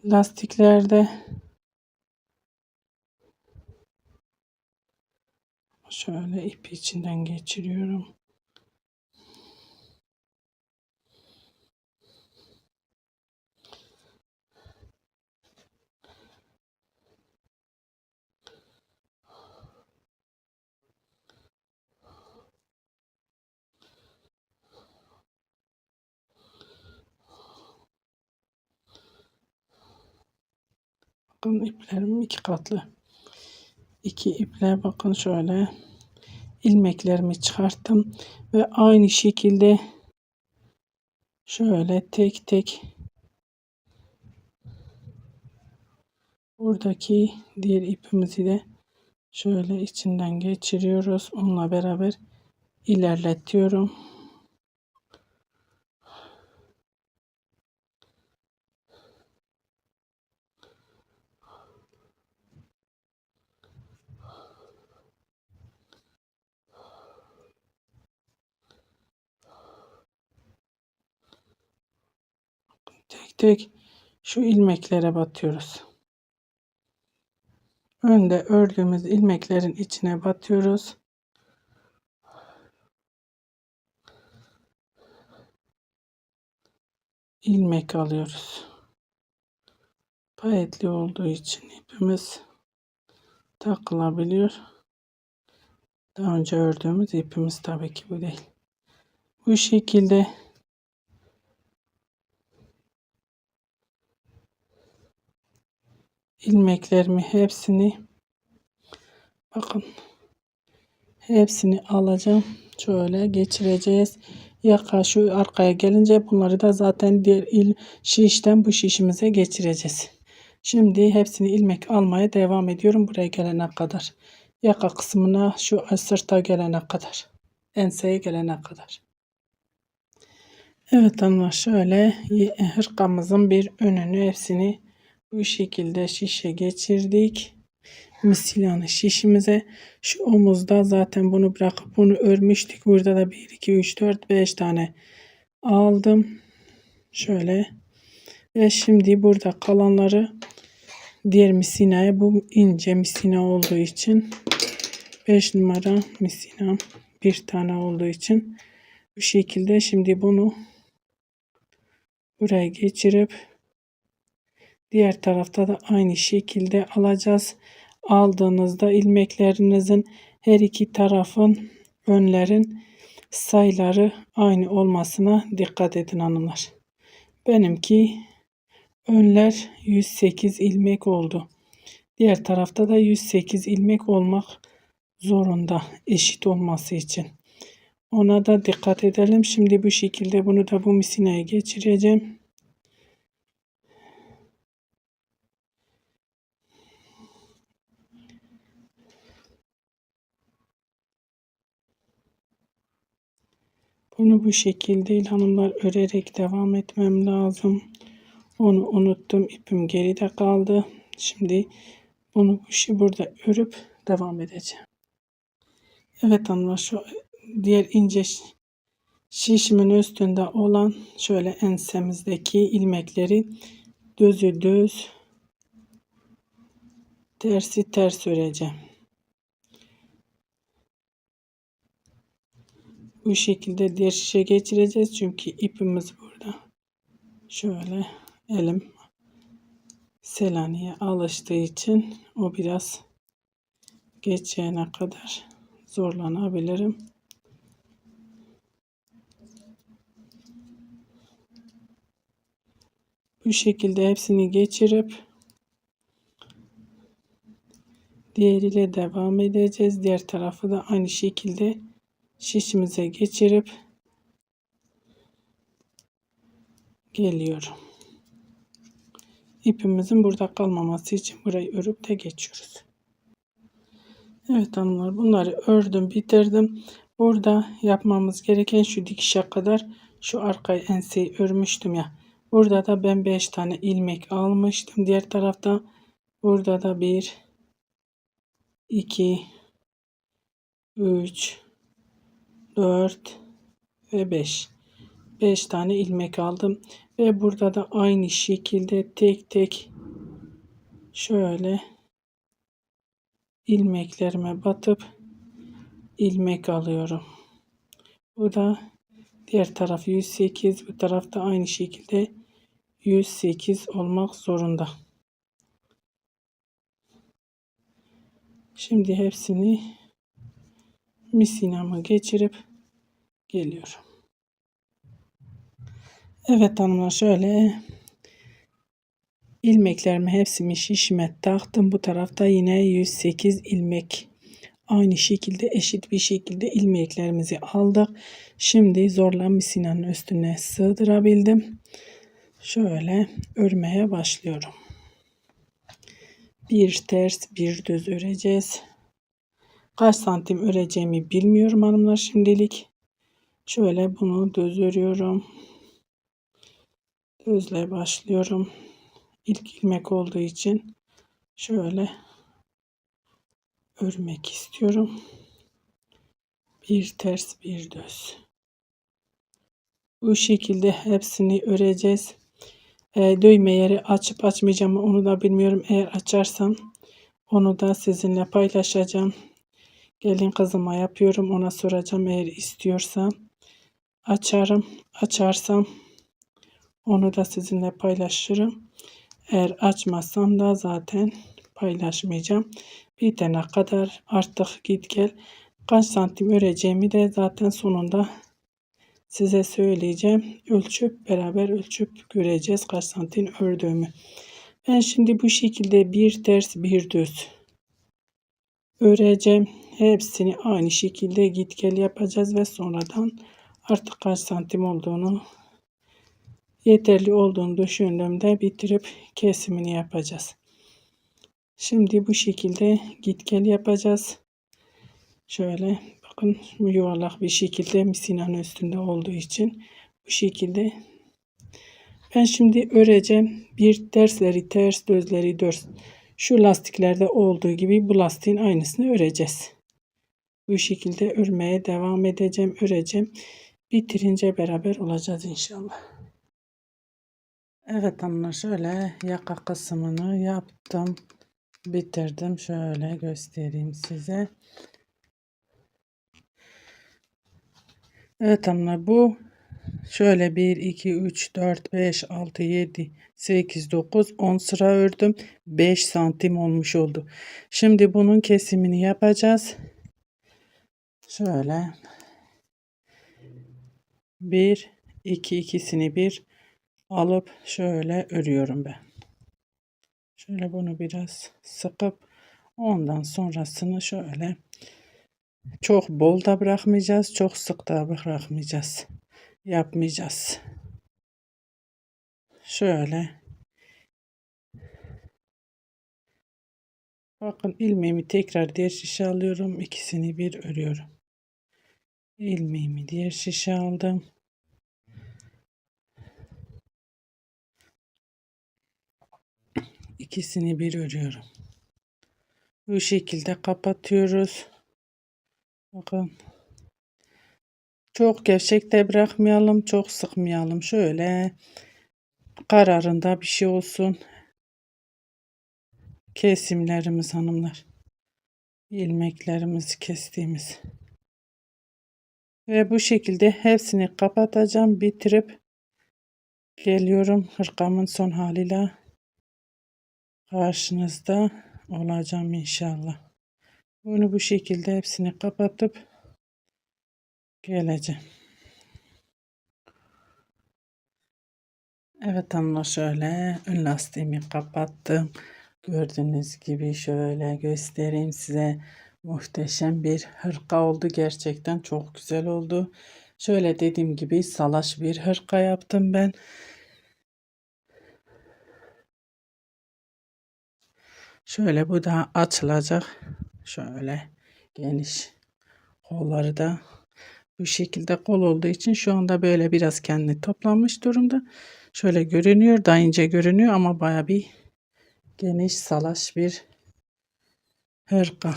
[SPEAKER 1] lastiklerde. Şöyle ipi içinden geçiriyorum. Bakın, iplerim iki katlı. İki iple bakın şöyle ilmeklerimi çıkarttım ve aynı şekilde şöyle tek tek buradaki diğer ipimizi de şöyle içinden geçiriyoruz. Onunla beraber ilerletiyorum. Tek tek şu ilmeklere batıyoruz. Önde ördüğümüz ilmeklerin içine batıyoruz. İlmek alıyoruz. Payetli olduğu için ipimiz takılabiliyor. Daha önce ördüğümüz ipimiz tabii ki bu değil. Bu şekilde ilmeklerimi hepsini bakın, hepsini alacağım. Şöyle geçireceğiz. Yaka şu arkaya gelince bunları da zaten diğer şişten bu şişimize geçireceğiz. Şimdi hepsini ilmek almaya devam ediyorum buraya gelene kadar. yaka kısmına şu sırta gelene kadar. Enseye gelene kadar. Evet hanımlar, şöyle hırkamızın bir önünü hepsini bu şekilde şişe geçirdik. Misilla'nın şişimize şu omuzda zaten bunu bırakıp bunu örmüştük. Burada da 1 2 3 4 5 tane aldım. Şöyle ve şimdi burada kalanları diğer misinaya, bu ince misina olduğu için 5 numara misina bir tane olduğu için bu şekilde şimdi bunu buraya geçirip diğer tarafta da aynı şekilde alacağız. Aldığınızda ilmeklerinizin her iki tarafın, önlerin sayıları aynı olmasına dikkat edin hanımlar. Benimki önler 108 ilmek oldu. Diğer tarafta da 108 ilmek olmak zorunda, eşit olması için. Ona da dikkat edelim. Şimdi bu şekilde bunu da bu misineye geçireceğim. Bunu bu şekilde hanımlar örerek devam etmem lazım. Onu unuttum. İpim geride kaldı. Şimdi bunu burada örüp devam edeceğim. Evet hanımlar, şu diğer ince şişimin üstünde olan şöyle ensemizdeki ilmekleri düzü düz, tersi ters öreceğim. Bu şekilde diğer şişe geçireceğiz çünkü ipimiz burada. Şöyle elim Selanik'e alıştığı için o biraz geçene kadar zorlanabilirim. Bu şekilde hepsini geçirip diğeriyle devam edeceğiz. Diğer tarafı da aynı şekilde şişimize geçirip geliyorum. İpimizin burada kalmaması için burayı örüp de geçiyoruz. Evet hanımlar, bunları ördüm, bitirdim. Burada yapmamız gereken şu dikişe kadar şu arka enseyi örmüştüm ya. Burada da ben 5 tane ilmek almıştım. Diğer tarafta burada da 1 2 3 4 ve 5. 5 tane ilmek aldım ve burada da aynı şekilde tek tek şöyle ilmeklerime batıp ilmek alıyorum. Bu da diğer taraf 108, bu tarafta aynı şekilde 108 olmak zorunda. Şimdi hepsini misinama geçirip geliyorum. Evet hanımlar, şöyle ilmeklerimi hepsini şişime taktım. Bu tarafta yine 108 ilmek. Aynı şekilde eşit bir şekilde ilmeklerimizi aldık. Şimdi zorla misinanın üstüne sığdırabildim. Şöyle örmeye başlıyorum. Bir ters bir düz öreceğiz. Kaç santim öreceğimi bilmiyorum hanımlar şimdilik. Şöyle bunu düz örüyorum. Düzle başlıyorum. İlk ilmek olduğu için şöyle örmek istiyorum. Bir ters bir düz. Bu şekilde hepsini öreceğiz. Düğme yeri açıp açmayacağım onu da bilmiyorum. Eğer açarsam onu da sizinle paylaşacağım. Gelin kızıma yapıyorum, ona soracağım, eğer istiyorsa açarım. Açarsam onu da sizinle paylaşırım. Eğer açmazsam da zaten paylaşmayacağım. Bitene kadar artık git gel kaç santim öreceğimi de zaten sonunda size söyleyeceğim. Beraber ölçüp göreceğiz kaç santim ördüğümü. Ben şimdi bu şekilde bir ters bir düz öreceğim. Hepsini aynı şekilde git gel yapacağız ve sonradan artık kaç santim olduğunu, yeterli olduğunu düşündüğümde bitirip kesimini yapacağız. Şimdi bu şekilde git gel yapacağız. Şöyle bakın yuvarlak bir şekilde misinanın üstünde olduğu için bu şekilde. Ben şimdi öreceğim. Bir tersleri ters, düzleri düz. Şu lastiklerde olduğu gibi bu lastiğin aynısını öreceğiz. Bu şekilde örmeye devam edeceğim, öreceğim. Bitirince beraber olacağız inşallah. Evet hanımlar, şöyle yaka kısmını yaptım. Bitirdim. Şöyle göstereyim size. Evet hanımlar, bu şöyle 1, 2, 3, 4, 5, 6, 7, 8, 9, 10 sıra ördüm. 5 santim olmuş oldu. Şimdi bunun kesimini yapacağız. Şöyle 1, 2, ikisini bir alıp şöyle örüyorum ben. Şöyle bunu biraz sıkıp ondan sonrasını şöyle çok bol da bırakmayacağız, çok sık da bırakmayacağız. Yapmayacağız. Şöyle. Bakın ilmeğimi tekrar diğer şişe alıyorum. İkisini bir örüyorum. İlmeğimi diğer şişe aldım. İkisini bir örüyorum. Bu şekilde kapatıyoruz. Bakın. Çok gevşek de bırakmayalım, çok sıkmayalım. Şöyle kararında bir şey olsun. Kesimlerimiz hanımlar. İlmeklerimizi kestiğimiz. Ve bu şekilde hepsini kapatacağım. Bitirip geliyorum. Hırkamın son haliyle karşınızda olacağım inşallah. Bunu bu şekilde hepsini kapatıp geleceğim. Evet hanımlar, şöyle ön lastiğimi kapattım. Gördüğünüz gibi şöyle göstereyim size. Muhteşem bir hırka oldu. Gerçekten çok güzel oldu. Şöyle dediğim gibi salaş bir hırka yaptım ben. Şöyle bu da açılacak. Şöyle geniş kolları da bu şekilde kol olduğu için şu anda böyle biraz kendini toplanmış durumda. Şöyle görünüyor, daha ince görünüyor ama baya bir geniş salaş bir hırka.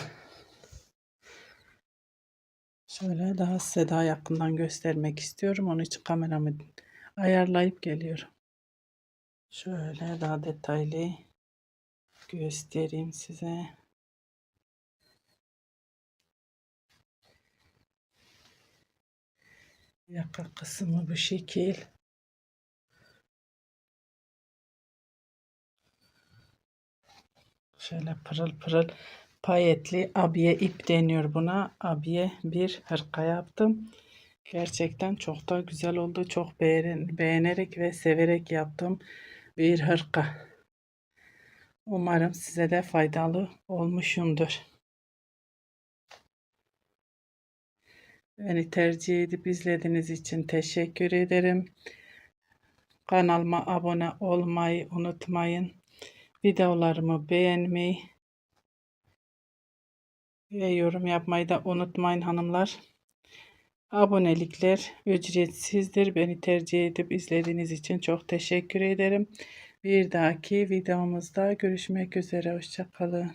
[SPEAKER 1] Şöyle daha size daha yakından göstermek istiyorum. Onun için kameramı ayarlayıp geliyorum. Şöyle daha detaylı göstereyim size. Yaka kısmı bu şekil. Şöyle pırıl pırıl payetli abiye ip deniyor buna. Abiye bir hırka yaptım. Gerçekten çok da güzel oldu. Çok beğenerek ve severek yaptım bir hırka. Umarım size de faydalı olmuşumdur. Beni tercih edip izlediğiniz için teşekkür ederim. Kanalıma abone olmayı unutmayın. Videolarımı beğenmeyi ve yorum yapmayı da unutmayın hanımlar. Abonelikler ücretsizdir. Beni tercih edip izlediğiniz için çok teşekkür ederim. Bir dahaki videomuzda görüşmek üzere. Hoşça kalın.